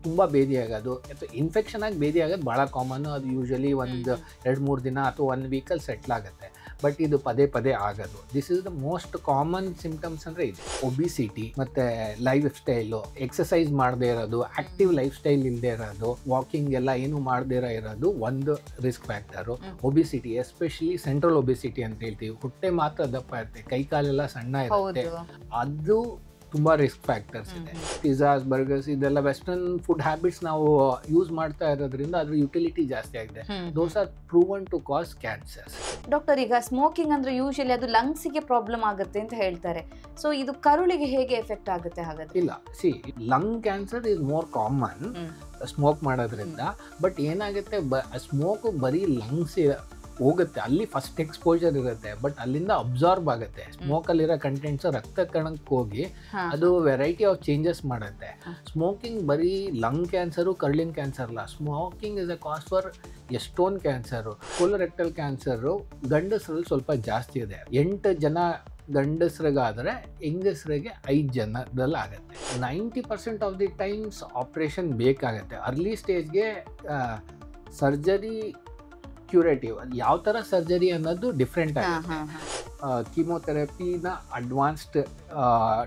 ತುಂಬ ಭೇದಿ ಆಗೋದು ಅಥವಾ ಇನ್ಫೆಕ್ಷನ್ ಆಗಿ ಭೇದಿ ಆಗೋದು ಭಾಳ ಕಾಮನ್ನು. ಅದು ಯೂಶಲಿ ಒಂದು 2-3 ದಿನ ಅಥವಾ 1 ವೀಕಲ್ಲಿ ಸೆಟ್ಲ್ ಆಗುತ್ತೆ. ಬಟ್ ಇದು ಪದೇ ಪದೇ ಆಗೋದು. This is the most common symptoms ಅಂದರೆ ಇದು. ಒಬಿಸಿಟಿ ಮತ್ತು ಲೈಫ್ ಸ್ಟೈಲು, ಎಕ್ಸಸೈಸ್ ಮಾಡದೇ ಇರೋದು, ಆ್ಯಕ್ಟಿವ್ ಲೈಫ್ ಸ್ಟೈಲ್ ಇಲ್ಲದೆ ಇರೋದು, ವಾಕಿಂಗ್ ಎಲ್ಲ ಏನು ಮಾಡದೇ ಇರೋದು ಒಂದು risk factor. Obesity, especially central obesity ಅಂತ ಹೇಳ್ತೀವಿ, ಹೊಟ್ಟೆ ಮಾತ್ರ ದಪ್ಪ ಇರುತ್ತೆ, ಕೈ ಕಾಲೆಲ್ಲ ಸಣ್ಣ ಇರುತ್ತೆ, ಅದು ತುಂಬ ರಿಸ್ಕ್ ಫ್ಯಾಕ್ಟರ್ಸ್ ಇದೆ. ಪಿಜ್ಜಾಸ್, ಬರ್ಗರ್ಸ್ ಇದೆಲ್ಲ ವೆಸ್ಟರ್ನ್ ಫುಡ್ ಹ್ಯಾಬಿಟ್ಸ್ ನಾವು ಯೂಸ್ ಮಾಡ್ತಾ ಇರೋದ್ರಿಂದ ಅದ್ರ ಯುಟಿಲಿಟಿ ಜಾಸ್ತಿ ಆಗಿದೆ. Those are proven to cause cancers. Doctor, ಈಗ ಸ್ಮೋಕಿಂಗ್ ಅಂದ್ರೆ ಯೂಶಲಿ ಅದು ಲಂಗ್ಸಿಗೆ ಪ್ರಾಬ್ಲಮ್ ಆಗುತ್ತೆ ಅಂತ ಹೇಳ್ತಾರೆ. ಸೊ ಇದು ಕರುಳಿಗೆ ಹೇಗೆ ಎಫೆಕ್ಟ್ ಆಗುತ್ತೆ ಹಾಗಾದ್ರೆ? ಇಲ್ಲ, C, lung cancer is more common smoke ಮಾಡೋದ್ರಿಂದ. ಬಟ್ ಏನಾಗುತ್ತೆ, ಸ್ಮೋಕ್ ಬರೀ ಲಂಗ್ಸ್ ಹೋಗುತ್ತೆ, ಅಲ್ಲಿ ಫಸ್ಟ್ ಎಕ್ಸ್ಪೋಜರ್ ಇರುತ್ತೆ, ಬಟ್ ಅಲ್ಲಿಂದ ಅಬ್ಸಾರ್ಬ್ ಆಗುತ್ತೆ. ಸ್ಮೋಕಲ್ಲಿರೋ ಕಂಟೆಂಟ್ಸ್ ರಕ್ತ ಕಣಕ್ಕೆ ಹೋಗಿ ಅದು ವೆರೈಟಿ ಆಫ್ ಚೇಂಜಸ್ ಮಾಡುತ್ತೆ. ಸ್ಮೋಕಿಂಗ್ ಬರೀ ಲಂಗ್ ಕ್ಯಾನ್ಸರು, ಕರ್ಳಿನ ಕ್ಯಾನ್ಸರ್ ಅಲ್ಲ, smoking is a cause for ಎಷ್ಟೊಂದು ಕ್ಯಾನ್ಸರು. ಕೊಲೊರೆಕ್ಟಲ್ ಕ್ಯಾನ್ಸರು ಗಂಡಸರಲ್ಲಿ ಸ್ವಲ್ಪ ಜಾಸ್ತಿ ಇದೆ. 8 ಜನ ಗಂಡಸರಿಗಾದರೆ ಹೆಂಗಸರಿಗೆ 5 ಜನದಲ್ಲಿ ಆಗುತ್ತೆ. 90% ಆಫ್ ದಿ ಟೈಮ್ಸ್ ಆಪ್ರೇಷನ್ ಬೇಕಾಗುತ್ತೆ. ಅರ್ಲಿ ಸ್ಟೇಜ್ಗೆ ಸರ್ಜರಿ ಕ್ಯೂರೇಟಿವ್. ಅದು ಯಾವ ಥರ ಸರ್ಜರಿ ಅನ್ನೋದು ಡಿಫ್ರೆಂಟ್ ಆಗುತ್ತೆ. ಕೀಮೋಥೆರಪಿನ ಅಡ್ವಾನ್ಸ್ಡ್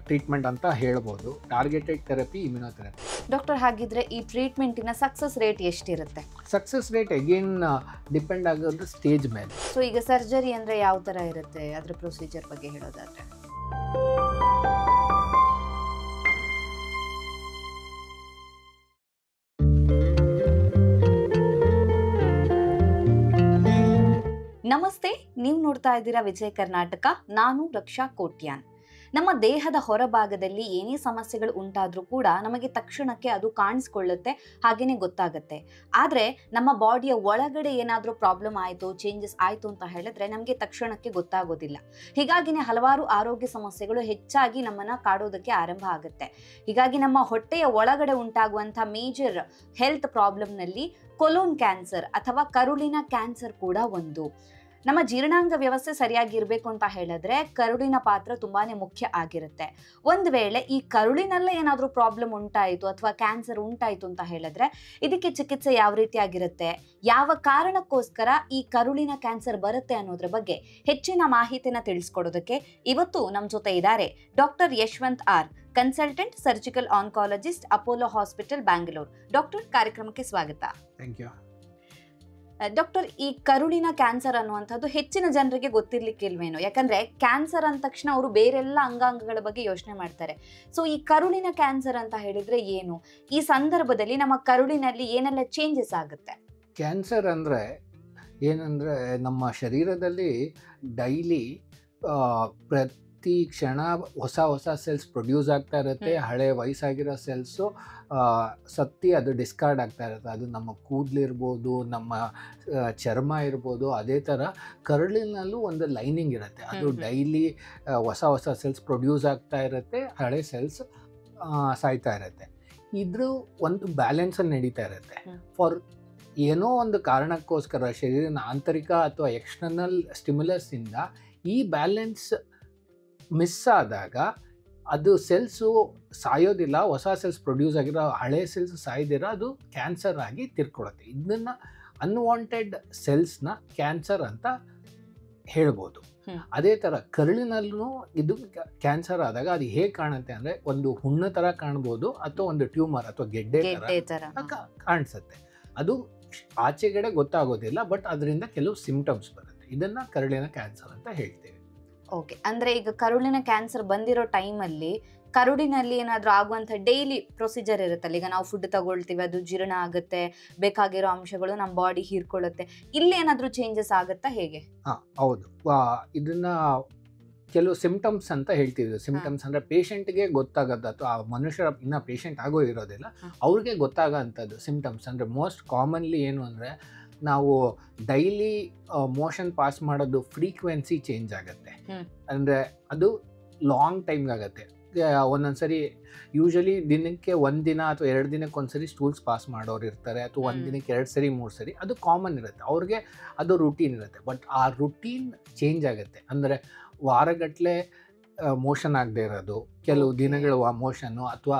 ಟ್ರೀಟ್ಮೆಂಟ್ ಅಂತ ಹೇಳ್ಬೋದು, ಟಾರ್ಗೆಟೆಡ್ ಥೆರಪಿ, ಇಮ್ಯುನೋಥೆರಪಿ. ಡಾಕ್ಟರ್, ಹಾಗಿದ್ರೆ ಈ ಟ್ರೀಟ್ಮೆಂಟಿನ ಸಕ್ಸಸ್ ರೇಟ್ ಎಷ್ಟಿರುತ್ತೆ? ಸಕ್ಸಸ್ ರೇಟ್ ಅಗೇನ್ ಡಿಪೆಂಡ್ ಆಗೋದು ಸ್ಟೇಜ್ ಮೇಲೆ. ಸೊ ಈಗ ಸರ್ಜರಿ ಅಂದರೆ ಯಾವ ಥರ ಇರುತ್ತೆ, ಅದರ ಪ್ರೊಸೀಜರ್ ಬಗ್ಗೆ ಹೇಳೋದಾದ್ರೆ? ನಮಸ್ತೆ, ನೀವು ನೋಡ್ತಾ ಇದ್ದೀರಾ ವಿಜಯ ಕರ್ನಾಟಕ. ನಾನು ರಕ್ಷಾ ಕೋಟ್ಯಾನ್. ನಮ್ಮ ದೇಹದ ಹೊರಭಾಗದಲ್ಲಿ ಏನೇ ಸಮಸ್ಯೆಗಳು ಉಂಟಾದ್ರೂ ಕೂಡ ನಮಗೆ ತಕ್ಷಣಕ್ಕೆ ಅದು ಕಾಣಿಸ್ಕೊಳ್ಳುತ್ತೆ, ಹಾಗೇನೆ ಗೊತ್ತಾಗುತ್ತೆ. ಆದರೆ ನಮ್ಮ ಬಾಡಿಯ ಒಳಗಡೆ ಏನಾದರೂ ಪ್ರಾಬ್ಲಮ್ ಆಯಿತು, ಚೇಂಜಸ್ ಆಯಿತು ಅಂತ ಹೇಳಿದ್ರೆ ನಮಗೆ ತಕ್ಷಣಕ್ಕೆ ಗೊತ್ತಾಗೋದಿಲ್ಲ. ಹೀಗಾಗಿನೇ ಹಲವಾರು ಆರೋಗ್ಯ ಸಮಸ್ಯೆಗಳು ಹೆಚ್ಚಾಗಿ ನಮ್ಮನ್ನು ಕಾಡೋದಕ್ಕೆ ಆರಂಭ ಆಗುತ್ತೆ. ಹೀಗಾಗಿ ನಮ್ಮ ಹೊಟ್ಟೆಯ ಒಳಗಡೆ ಉಂಟಾಗುವಂಥ ಮೇಜರ್ ಹೆಲ್ತ್ ಪ್ರಾಬ್ಲಮ್ನಲ್ಲಿ ಕೊಲೋನ್ ಕ್ಯಾನ್ಸರ್ ಅಥವಾ ಕರುಳಿನ ಕ್ಯಾನ್ಸರ್ ಕೂಡ ಒಂದು. ನಮ್ಮ ಜೀರ್ಣಾಂಗ ವ್ಯವಸ್ಥೆ ಸರಿಯಾಗಿರ್ಬೇಕು ಅಂತ ಹೇಳಿದ್ರೆ ಕರುಳಿನ ಪಾತ್ರ ತುಂಬಾನೇ ಮುಖ್ಯ ಆಗಿರುತ್ತೆ. ಒಂದು ವೇಳೆ ಈ ಕರುಳಿನಲ್ಲೇ ಏನಾದರೂ ಪ್ರಾಬ್ಲಮ್ ಉಂಟಾಯಿತು ಅಥವಾ ಕ್ಯಾನ್ಸರ್ ಉಂಟಾಯಿತು ಅಂತ ಹೇಳಿದ್ರೆ ಇದಕ್ಕೆ ಚಿಕಿತ್ಸೆ ಯಾವ ರೀತಿಯಾಗಿರುತ್ತೆ, ಯಾವ ಕಾರಣಕ್ಕೋಸ್ಕರ ಈ ಕರುಳಿನ ಕ್ಯಾನ್ಸರ್ ಬರುತ್ತೆ ಅನ್ನೋದ್ರ ಬಗ್ಗೆ ಹೆಚ್ಚಿನ ಮಾಹಿತಿನ ತಿಳಿಸ್ಕೊಡೋದಕ್ಕೆ ಇವತ್ತು ನಮ್ಮ ಜೊತೆ ಇದ್ದಾರೆ doctor Yashwant R, consultant surgical oncologist, Apollo hospital, Bangalore. Doctor, ಕಾರ್ಯಕ್ರಮಕ್ಕೆ ಸ್ವಾಗತ. Thank you. ಡಾಕ್ಟರ್, ಈ ಕರುಳಿನ ಕ್ಯಾನ್ಸರ್ ಅನ್ನುವಂಥದ್ದು ಹೆಚ್ಚಿನ ಜನರಿಗೆ ಗೊತ್ತಿರ್ಲಿಕ್ಕಿಲ್ವೇನೋ, ಯಾಕಂದ್ರೆ ಕ್ಯಾನ್ಸರ್ ಅಂದ ತಕ್ಷಣ ಅವರು ಬೇರೆಲ್ಲ ಅಂಗಾಂಗಗಳ ಬಗ್ಗೆ ಯೋಚನೆ ಮಾಡ್ತಾರೆ. ಸೊ ಈ ಕರುಳಿನ ಕ್ಯಾನ್ಸರ್ ಅಂತ ಹೇಳಿದ್ರೆ ಏನು, ಈ ಸಂದರ್ಭದಲ್ಲಿ ನಮ್ಮ ಕರುಳಿನಲ್ಲಿ ಏನೆಲ್ಲ ಚೇಂಜಸ್ ಆಗುತ್ತೆ? ಕ್ಯಾನ್ಸರ್ ಅಂದರೆ ಏನಂದರೆ ನಮ್ಮ ಶರೀರದಲ್ಲಿ ಡೈಲಿ ಪ್ರತಿ ಕ್ಷಣ ಹೊಸ ಸೆಲ್ಸ್ ಪ್ರೊಡ್ಯೂಸ್ ಆಗ್ತಾ ಇರುತ್ತೆ. ಹಳೆ ವಯಸ್ಸಾಗಿರೋ ಸೆಲ್ಸು ಸತ್ತಿ ಅದು ಡಿಸ್ಕಾರ್ಡ್ ಆಗ್ತಾ ಇರುತ್ತೆ. ಅದು ನಮ್ಮ ಕೂದಲಿರ್ಬೋದು, ನಮ್ಮ ಚರ್ಮ ಇರ್ಬೋದು. ಅದೇ ಥರ ಕರುಳಿನಲ್ಲೂ ಒಂದು ಲೈನಿಂಗ್ ಇರುತ್ತೆ, ಅದು ಡೈಲಿ ಹೊಸ ಸೆಲ್ಸ್ ಪ್ರೊಡ್ಯೂಸ್ ಆಗ್ತಾ ಇರುತ್ತೆ, ಹಳೆ ಸೆಲ್ಸ್ ಸಾಯ್ತಾ ಇರುತ್ತೆ. ಇದ್ರ ಒಂದು ಬ್ಯಾಲೆನ್ಸಲ್ಲಿ ನಡೀತಾ ಇರುತ್ತೆ. ಫಾರ್ ಏನೋ ಒಂದು ಕಾರಣಕ್ಕೋಸ್ಕರ ಶರೀರನ ಆಂತರಿಕ ಅಥವಾ ಎಕ್ಸ್ಟರ್ನಲ್ ಸ್ಟಿಮ್ಯುಲಸ್ಸಿಂದ ಈ ಬ್ಯಾಲೆನ್ಸ್ ಮಿಸ್ ಆದಾಗ ಅದು ಸೆಲ್ಸು ಸಾಯೋದಿಲ್ಲ, ಹೊಸ ಸೆಲ್ಸ್ ಪ್ರೊಡ್ಯೂಸ್ ಆಗಿರೋ ಹಳೆ ಸೆಲ್ಸ್ ಸಾಯ್ದಿರೋ ಅದು ಕ್ಯಾನ್ಸರ್ ಆಗಿ ತಿರ್ಕೊಳುತ್ತೆ. ಇದನ್ನು ಅನ್ವಾಂಟೆಡ್ ಸೆಲ್ಸ್ನ ಕ್ಯಾನ್ಸರ್ ಅಂತ ಹೇಳ್ಬೋದು. ಅದೇ ಥರ ಕರುಳಿನಲ್ಲೂ ಇದು ಕ್ಯಾನ್ಸರ್ ಆದಾಗ ಅದು ಹೇಗೆ ಕಾಣುತ್ತೆ ಅಂದರೆ ಒಂದು ಹುಣ್ಣು ಥರ ಕಾಣ್ಬೋದು ಅಥವಾ ಒಂದು ಟ್ಯೂಮರ್ ಅಥವಾ ಗೆಡ್ಡೆ ಥರ ಕಾಣಿಸುತ್ತೆ. ಅದು ಆಚೆಗಡೆ ಗೊತ್ತಾಗೋದಿಲ್ಲ, ಬಟ್ ಅದರಿಂದ ಕೆಲವು ಸಿಂಪ್ಟಮ್ಸ್ ಬರುತ್ತೆ. ಇದನ್ನು ಕರುಳಿನ ಕ್ಯಾನ್ಸರ್ ಅಂತ ಹೇಳ್ತೇವೆ. ಓಕೆ, ಅಂದರೆ ಈಗ ಕರುಳಿನ ಕ್ಯಾನ್ಸರ್ ಬಂದಿರೋ ಟೈಮಲ್ಲಿ ಕರುಳಿನಲ್ಲಿ ಏನಾದರೂ ಆಗುವಂಥ ಡೈಲಿ ಪ್ರೊಸೀಜರ್ ಇರುತ್ತಲ್ಲ, ಈಗ ನಾವು ಫುಡ್ ತಗೊಳ್ತೀವಿ, ಅದು ಜೀರ್ಣ ಆಗುತ್ತೆ, ಬೇಕಾಗಿರೋ ಅಂಶಗಳು ನಮ್ಮ ಬಾಡಿ ಹೀರ್ಕೊಳ್ಳುತ್ತೆ, ಇಲ್ಲೇನಾದರೂ ಚೇಂಜಸ್ ಆಗುತ್ತಾ, ಹೇಗೆ? ಹೌದು, ಇದನ್ನು ಕೆಲವು ಸಿಂಪ್ಟಮ್ಸ್ ಅಂತ ಹೇಳ್ತೀವಿ. ಸಿಂಪ್ಟಮ್ಸ್ ಅಂದರೆ ಪೇಷಂಟ್ಗೆ ಗೊತ್ತಾಗೋದು ಅಥವಾ ಆ ಮನುಷ್ಯರ ಇನ್ನೂ ಪೇಷಂಟ್ ಆಗೋ ಇರೋದಿಲ್ಲ, ಅವ್ರಿಗೆ ಗೊತ್ತಾಗೋ ಅಂಥದ್ದು ಸಿಂಪ್ಟಮ್ಸ್. ಅಂದರೆ ಮೋಸ್ಟ್ ಕಾಮನ್ಲಿ ಏನು ಅಂದರೆ ನಾವು ಡೈಲಿ ಮೋಷನ್ ಪಾಸ್ ಮಾಡೋದು ಫ್ರೀಕ್ವೆನ್ಸಿ ಚೇಂಜ್ ಆಗುತ್ತೆ. ಅಂದರೆ ಅದು ಲಾಂಗ್ ಟೈಮ್ಗಾಗತ್ತೆ. ಒಂದೊಂದ್ಸರಿ ಯೂಶಲಿ ದಿನಕ್ಕೆ 1 ದಿನ ಅಥವಾ 2 ದಿನಕ್ಕೆ ಒಂದ್ಸರಿ ಸ್ಟೂಲ್ಸ್ ಪಾಸ್ ಮಾಡೋರು ಇರ್ತಾರೆ, ಅಥವಾ 1 ದಿನಕ್ಕೆ 2 ಸರಿ 3 ಸರಿ, ಅದು ಕಾಮನ್ ಇರುತ್ತೆ, ಅವ್ರಿಗೆ ಅದು ರುಟೀನ್ ಇರುತ್ತೆ. ಬಟ್ ಆ ರುಟೀನ್ ಚೇಂಜ್ ಆಗುತ್ತೆ. ಅಂದರೆ ವಾರಗಟ್ಟಲೆ ಮೋಷನ್ ಆಗದೆ ಇರೋದು, ಕೆಲವು ದಿನಗಳ ಮೋಷನ್ನು, ಅಥವಾ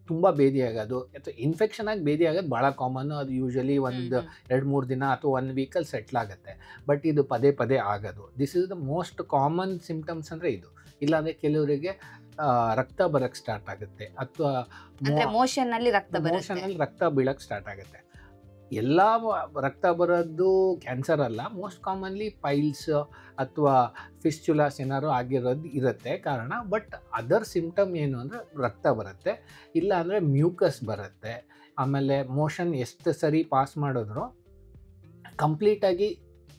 ತುಂಬ ಬೇದಿ ಆಗೋದು ಅಥವಾ ಇನ್ಫೆಕ್ಷನ್ ಆಗಿ ಬೇದಿ ಆಗೋದು ಭಾಳ ಕಾಮನ್ನು. ಅದು ಯೂಶಲಿ ಒಂದು 2-3 ದಿನ ಅಥವಾ 1 ವೀಕಲ್ಲಿ ಸೆಟ್ಲ್ ಆಗುತ್ತೆ. ಬಟ್ ಇದು ಪದೇ ಪದೇ ಆಗೋದು, this is the most common symptoms ಅಂದರೆ ಇದು. ಇಲ್ಲಾಂದರೆ ಕೆಲವರಿಗೆ ರಕ್ತ ಬರೋಕ್ಕೆ ಸ್ಟಾರ್ಟ್ ಆಗುತ್ತೆ ಅಥವಾ ಮೋಷನ್ನಲ್ಲಿ ರಕ್ತ ಬೀಳಕ್ಕೆ ಸ್ಟಾರ್ಟ್ ಆಗುತ್ತೆ. ಎಲ್ಲ ರಕ್ತ ಬರೋದು ಕ್ಯಾನ್ಸರ್ ಅಲ್ಲ, ಮೋಸ್ಟ್ ಕಾಮನ್ಲಿ ಪೈಲ್ಸ್ ಅಥವಾ ಫಿಸ್ಚುಲಾಸ್ ಏನಾದ್ರು ಆಗಿರೋದು ಇರುತ್ತೆ ಕಾರಣ. ಬಟ್ ಅದರ್ ಸಿಂಪ್ಟಮ್ ಏನು ಅಂದರೆ ರಕ್ತ ಬರುತ್ತೆ, ಇಲ್ಲ ಅಂದರೆ ಮ್ಯೂಕಸ್ ಬರುತ್ತೆ. ಆಮೇಲೆ ಮೋಷನ್ ಎಷ್ಟು ಸರಿ ಪಾಸ್ ಮಾಡಿದ್ರು ಕಂಪ್ಲೀಟಾಗಿ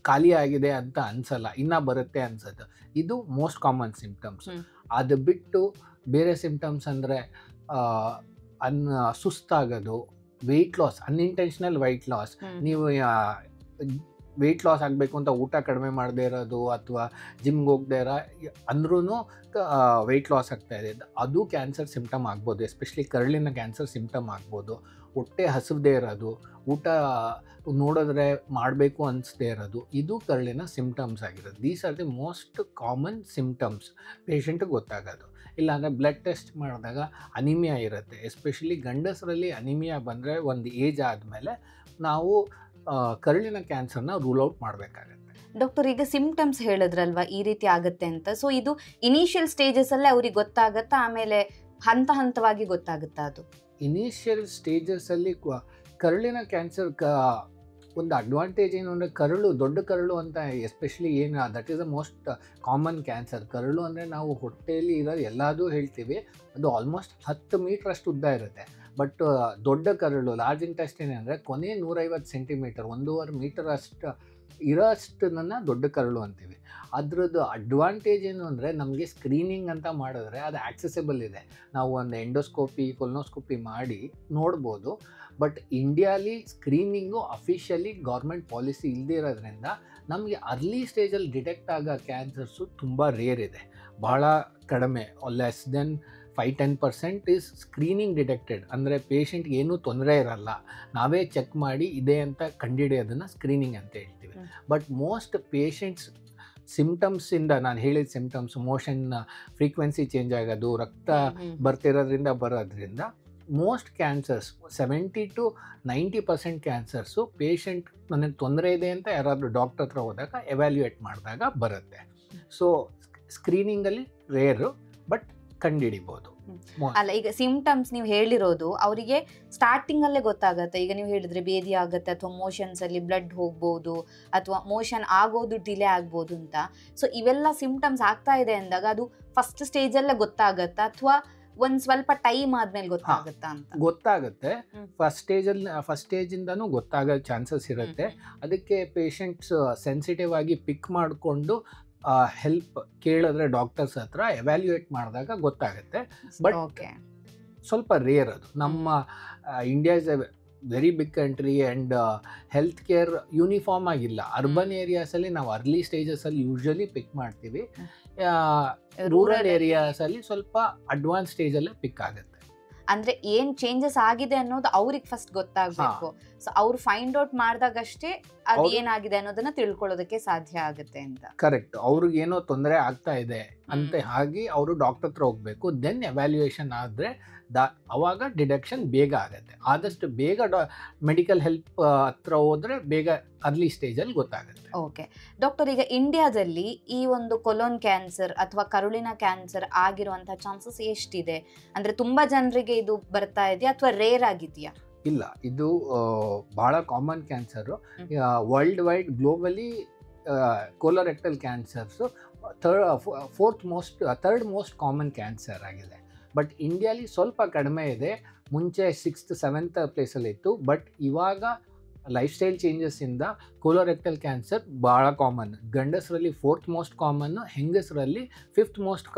ಖಾಲಿ ಆಗಿದೆ ಅಂತ ಅನಿಸಲ್ಲ, ಇನ್ನೂ ಬರುತ್ತೆ ಅನ್ಸುತ್ತೆ. ಇದು ಮೋಸ್ಟ್ ಕಾಮನ್ ಸಿಂಪ್ಟಮ್ಸ್. ಅದು ಬಿಟ್ಟು ಬೇರೆ ಸಿಂಪ್ಟಮ್ಸ್ ಅಂದರೆ ಸುಸ್ತಾಗೋದು, weight loss, unintentional weight loss. ನೀವು ವೆಯ್ಟ್ ಲಾಸ್ ಆಗಬೇಕು ಅಂತ ಊಟ ಕಡಿಮೆ ಮಾಡದೇ ಇರೋದು ಅಥವಾ ಜಿಮ್ಗೆ ಹೋಗದೇ ಇರೋ ಅಂದ್ರೂ ವೆಯ್ಟ್ ಲಾಸ್ ಆಗ್ತಾಯಿದೆ, ಅದು ಕ್ಯಾನ್ಸರ್ ಸಿಂಪ್ಟಮ್ ಆಗ್ಬೋದು. ಎಸ್ಪೆಷಲಿ ಕರುಳಿನ ಕ್ಯಾನ್ಸರ್ ಸಿಂಪ್ಟಮ್ ಆಗ್ಬೋದು. ಹೊಟ್ಟೆ ಹಸಿದೇ ಇರೋದು, ಊಟ ನೋಡಿದ್ರೆ ಮಾಡಬೇಕು ಅನಿಸ್ದೇ ಇರೋದು, ಇದು ಕರುಳಿನ ಸಿಂಪ್ಟಮ್ಸ್ ಆಗಿರೋದು. These are the most common symptoms ಪೇಷಂಟಿಗೆ ಗೊತ್ತಾಗೋದು. ಇಲ್ಲಾಂದರೆ ಬ್ಲಡ್ ಟೆಸ್ಟ್ ಮಾಡಿದಾಗ ಅನಿಮಿಯಾ ಇರುತ್ತೆ. ಎಸ್ಪೆಷಲಿ ಗಂಡಸರಲ್ಲಿ ಅನಿಮಿಯಾ ಬಂದರೆ ಒಂದು ಏಜ್ ಆದಮೇಲೆ ನಾವು ಕರುಳಿನ ಕ್ಯಾನ್ಸರ್ನ ರೂಲ್ ಔಟ್ ಮಾಡಬೇಕಾಗತ್ತೆ. ಡಾಕ್ಟರ್, ಈಗ ಸಿಂಪ್ಟಮ್ಸ್ ಹೇಳಿದ್ರಲ್ವ ಈ ರೀತಿ ಆಗುತ್ತೆ ಅಂತ, ಸೊ ಇದು ಇನಿಷಿಯಲ್ ಸ್ಟೇಜಸಲ್ಲೇ ಅವ್ರಿಗೆ ಗೊತ್ತಾಗತ್ತಾ, ಆಮೇಲೆ ಹಂತ ಹಂತವಾಗಿ ಗೊತ್ತಾಗುತ್ತಾ? ಅದು ಇನಿಷಿಯಲ್ ಸ್ಟೇಜಸಲ್ಲಿ ಕರುಳಿನ ಕ್ಯಾನ್ಸರ್ ಒಂದು ಅಡ್ವಾಂಟೇಜ್ ಏನು ಅಂದರೆ ಕರುಳು, ದೊಡ್ಡ ಕರುಳು ಅಂತ ಎಸ್ಪೆಷಲಿ ಏನು that is the most common cancer. ಕರುಳು ಅಂದರೆ ನಾವು ಹೊಟ್ಟೆಯಲ್ಲಿ ಇರೋದು ಎಲ್ಲದೂ ಹೇಳ್ತೀವಿ, ಅದು ಆಲ್ಮೋಸ್ಟ್ 10 ಮೀಟ್ರಷ್ಟು ಉದ್ದ ಇರುತ್ತೆ. ಬಟ್ ದೊಡ್ಡ ಕರುಳು, ಲಾರ್ಜ್ ಇಂಟೆಸ್ಟೈನ್ ಅಂದರೆ ಕೊನೆ 150 ಸೆಂಟಿಮೀಟರ್, 1.5 ಮೀಟರ್ ಅಷ್ಟು ಇರೋಷ್ಟನ್ನ ದೊಡ್ಡ ಕರುಳು ಅಂತೀವಿ. ಅದ್ರದ್ದು ಅಡ್ವಾಂಟೇಜ್ ಏನು ಅಂದರೆ ನಮಗೆ ಸ್ಕ್ರೀನಿಂಗ್ ಅಂತ ಮಾಡಿದ್ರೆ ಅದು ಆಕ್ಸೆಸಿಬಲ್ ಇದೆ. ನಾವು ಒಂದು ಎಂಡೋಸ್ಕೋಪಿ, ಕೊಲೊನೋಸ್ಕೋಪಿ ಮಾಡಿ ನೋಡ್ಬೋದು. ಬಟ್ ಇಂಡಿಯಾಲಿ ಸ್ಕ್ರೀನಿಂಗು ಅಫಿಷಿಯಲಿ ಗೌರ್ಮೆಂಟ್ ಪಾಲಿಸಿ ಇಲ್ಲದೇ ಇರೋದ್ರಿಂದ ನಮಗೆ ಅರ್ಲಿ ಸ್ಟೇಜಲ್ಲಿ ಡಿಟೆಕ್ಟ್ ಆಗೋ ಕ್ಯಾನ್ಸರ್ಸು ತುಂಬ ರೇರ್ ಇದೆ, ಭಾಳ ಕಡಿಮೆ. Less than 5-10% is screening detected. ಅಂದರೆ ಪೇಷಂಟ್ಗೆ ಏನೂ ತೊಂದರೆ ಇರಲ್ಲ, ನಾವೇ ಚೆಕ್ ಮಾಡಿ ಇದೆ ಅಂತ ಕಂಡುಹಿಡಿಯೋದನ್ನು ಸ್ಕ್ರೀನಿಂಗ್ ಅಂತ ಹೇಳ್ತೀವಿ. ಬಟ್ ಮೋಸ್ಟ್ ಪೇಷಂಟ್ಸ್ ಸಿಂಪ್ಟಮ್ಸಿಂದ, ನಾನು ಹೇಳಿದ ಸಿಂಪ್ಟಮ್ಸ್, ಮೋಷನ್ ಫ್ರೀಕ್ವೆನ್ಸಿ ಚೇಂಜ್ ಆಗೋದು, ರಕ್ತ ಬರ್ತಿರೋದ್ರಿಂದ ಬರೋದ್ರಿಂದ ಮೋಸ್ಟ್ ಕ್ಯಾನ್ಸರ್ಸ್ 70-90% ಕ್ಯಾನ್ಸರ್ಸು ಪೇಷಂಟ್ ನನಗೆ ತೊಂದರೆ ಇದೆ ಅಂತ ಯಾರಾದರೂ ಡಾಕ್ಟರ್ ಹತ್ರ ಹೋದಾಗ ಎವ್ಯಾಲ್ಯೂಯೇಟ್ ಮಾಡಿದಾಗ ಬರುತ್ತೆ. ಸೊ ಸ್ಕ್ರೀನಿಂಗಲ್ಲಿ ರೇರು, ಬಟ್ ಕಂಡುಹಿಡಿಬೋದು. ಅಲ್ಲ, ಈಗ ಸಿಂಪ್ಟಮ್ಸ್ ನೀವು ಹೇಳಿರೋದು ಅವರಿಗೆ ಸ್ಟಾರ್ಟಿಂಗ್ ಅಲ್ಲೇ ಗೊತ್ತಾಗತ್ತೆ. ಈಗ ನೀವು ಹೇಳಿದ್ರೆ ಬೇದಿ ಆಗುತ್ತೆ ಅಥವಾ ಮೋಷನ್ಸ್ ಅಲ್ಲಿ ಬ್ಲಡ್ ಹೋಗ್ಬೋದು ಅಥವಾ ಮೋಷನ್ ಆಗೋದು ಡಿಲೇ ಆಗ್ಬೋದು ಅಂತ. ಸೊ ಇವೆಲ್ಲ ಸಿಂಪ್ಟಮ್ಸ್ ಆಗ್ತಾ ಇದೆ ಅಂದಾಗ ಅದು ಫಸ್ಟ್ ಸ್ಟೇಜ್ ಅಲ್ಲೇ ಗೊತ್ತಾಗತ್ತಾ ಅಥವಾ ಒಂದ್ ಸ್ವಲ್ಪ ಟೈಮ್ ಆದ್ಮೇಲೆ ಗೊತ್ತಾಗತ್ತಾ ಅಂತ? ಗೊತ್ತಾಗುತ್ತೆ. ಫಸ್ಟ್ ಸ್ಟೇಜಿಂದನೂ ಗೊತ್ತಾಗೋ ಚಾನ್ಸಸ್ ಇರುತ್ತೆ. ಅದಕ್ಕೆ ಪೇಷಂಟ್ಸ್ ಸೆನ್ಸಿಟಿವ್ ಆಗಿ ಪಿಕ್ ಮಾಡಿಕೊಂಡು ಹೆಲ್ಪ್ ಕೇಳಿದ್ರೆ ಡಾಕ್ಟರ್ಸ್ ಹತ್ರ ಎವ್ಯಾಲ್ಯೂಯೇಟ್ ಮಾಡಿದಾಗ ಗೊತ್ತಾಗುತ್ತೆ. ಬಟ್ ಸ್ವಲ್ಪ ರೇರ್ ಅದು. ನಮ್ಮ India is a very big country and health care uniform ಆಗಿಲ್ಲ. ಅರ್ಬನ್ ಏರಿಯಾಸಲ್ಲಿ ನಾವು ಅರ್ಲಿ ಸ್ಟೇಜಸಲ್ಲಿ ಯೂಶ್ವಲಿ ಪಿಕ್ ಮಾಡ್ತೀವಿ, ರೂರಲ್ ಏರಿಯಾಸಲ್ಲಿ ಸ್ವಲ್ಪ ಅಡ್ವಾನ್ಸ್ ಸ್ಟೇಜಲ್ಲೇ ಪಿಕ್ ಆಗುತ್ತೆ. ಅಂದ್ರೆ ಏನ್ ಚೇಂಜಸ್ ಆಗಿದೆ ಅನ್ನೋದು ಅವ್ರಿಗೆ ಫಸ್ಟ್ ಗೊತ್ತಾಗಬೇಕು. ಸೊ ಅವ್ರು ಫೈಂಡ್ ಔಟ್ ಮಾಡಿದಾಗಷ್ಟೇ ಅದು ಏನಾಗಿದೆ ಅನ್ನೋದನ್ನ ತಿಳ್ಕೊಳ್ಳೋದಕ್ಕೆ ಸಾಧ್ಯ ಆಗುತ್ತೆ ಅಂತ. ಕರೆಕ್ಟ್. ಅವ್ರಿಗೆ ಏನೋ ತೊಂದರೆ ಆಗ್ತಾ ಇದೆ ಅಂತ ಹಾಗೆ ಅವರು ಡಾಕ್ಟರ್ ಹತ್ರ ಹೋಗ್ಬೇಕು. ದೆನ್ ಎವ್ಯಾಲ್ಯೂಯೇಷನ್ ಆದರೆ ಅವಾಗ ಡಿಟೆಕ್ಷನ್ ಬೇಗ ಆಗುತ್ತೆ. ಆದಷ್ಟು ಬೇಗ ಮೆಡಿಕಲ್ ಹೆಲ್ಪ್ ಹತ್ರ ಹೋದ್ರೆ ಬೇಗ ಅರ್ಲಿ ಸ್ಟೇಜಲ್ಲಿ ಗೊತ್ತಾಗುತ್ತೆ. ಓಕೆ ಡಾಕ್ಟರ್, ಈಗ ಇಂಡಿಯಾದಲ್ಲಿ ಈ ಒಂದು ಕೊಲೋನ್ ಕ್ಯಾನ್ಸರ್ ಅಥವಾ ಕರುಳಿನ ಕ್ಯಾನ್ಸರ್ ಆಗಿರುವಂತಹ ಚಾನ್ಸಸ್ ಎಷ್ಟಿದೆ? ಅಂದ್ರೆ ತುಂಬಾ ಜನರಿಗೆ ಇದು ಬರ್ತಾ ಇದೆಯಾ ಅಥವಾ ರೇರ್ ಆಗಿದೆಯಾ? ಇಲ್ಲ, ಇದು ಬಹಳ common cancer. World wide globally colorectal cancers third most common cancer ಆಗಿದೆ. ಬಟ್ ಇಂಡಿಯಾಲಿ ಸ್ವಲ್ಪ ಕಡಿಮೆ ಇದೆ. ಮುಂಚೆ 6th 7th ಪ್ಲೇಸಲ್ಲಿ ಇತ್ತು. ಬಟ್ ಇವಾಗ ಲೈಫ್ ಸ್ಟೈಲ್ ಚೇಂಜಸ್ಸಿಂದ ಕೋಲೋರೆಕ್ಟಲ್ ಕ್ಯಾನ್ಸರ್ ಭಾಳ ಕಾಮನ್. ಗಂಡಸರಲ್ಲಿ 4th ಮೋಸ್ಟ್ ಕಾಮನ್ನು, ಹೆಂಗಸರಲ್ಲಿ 5th most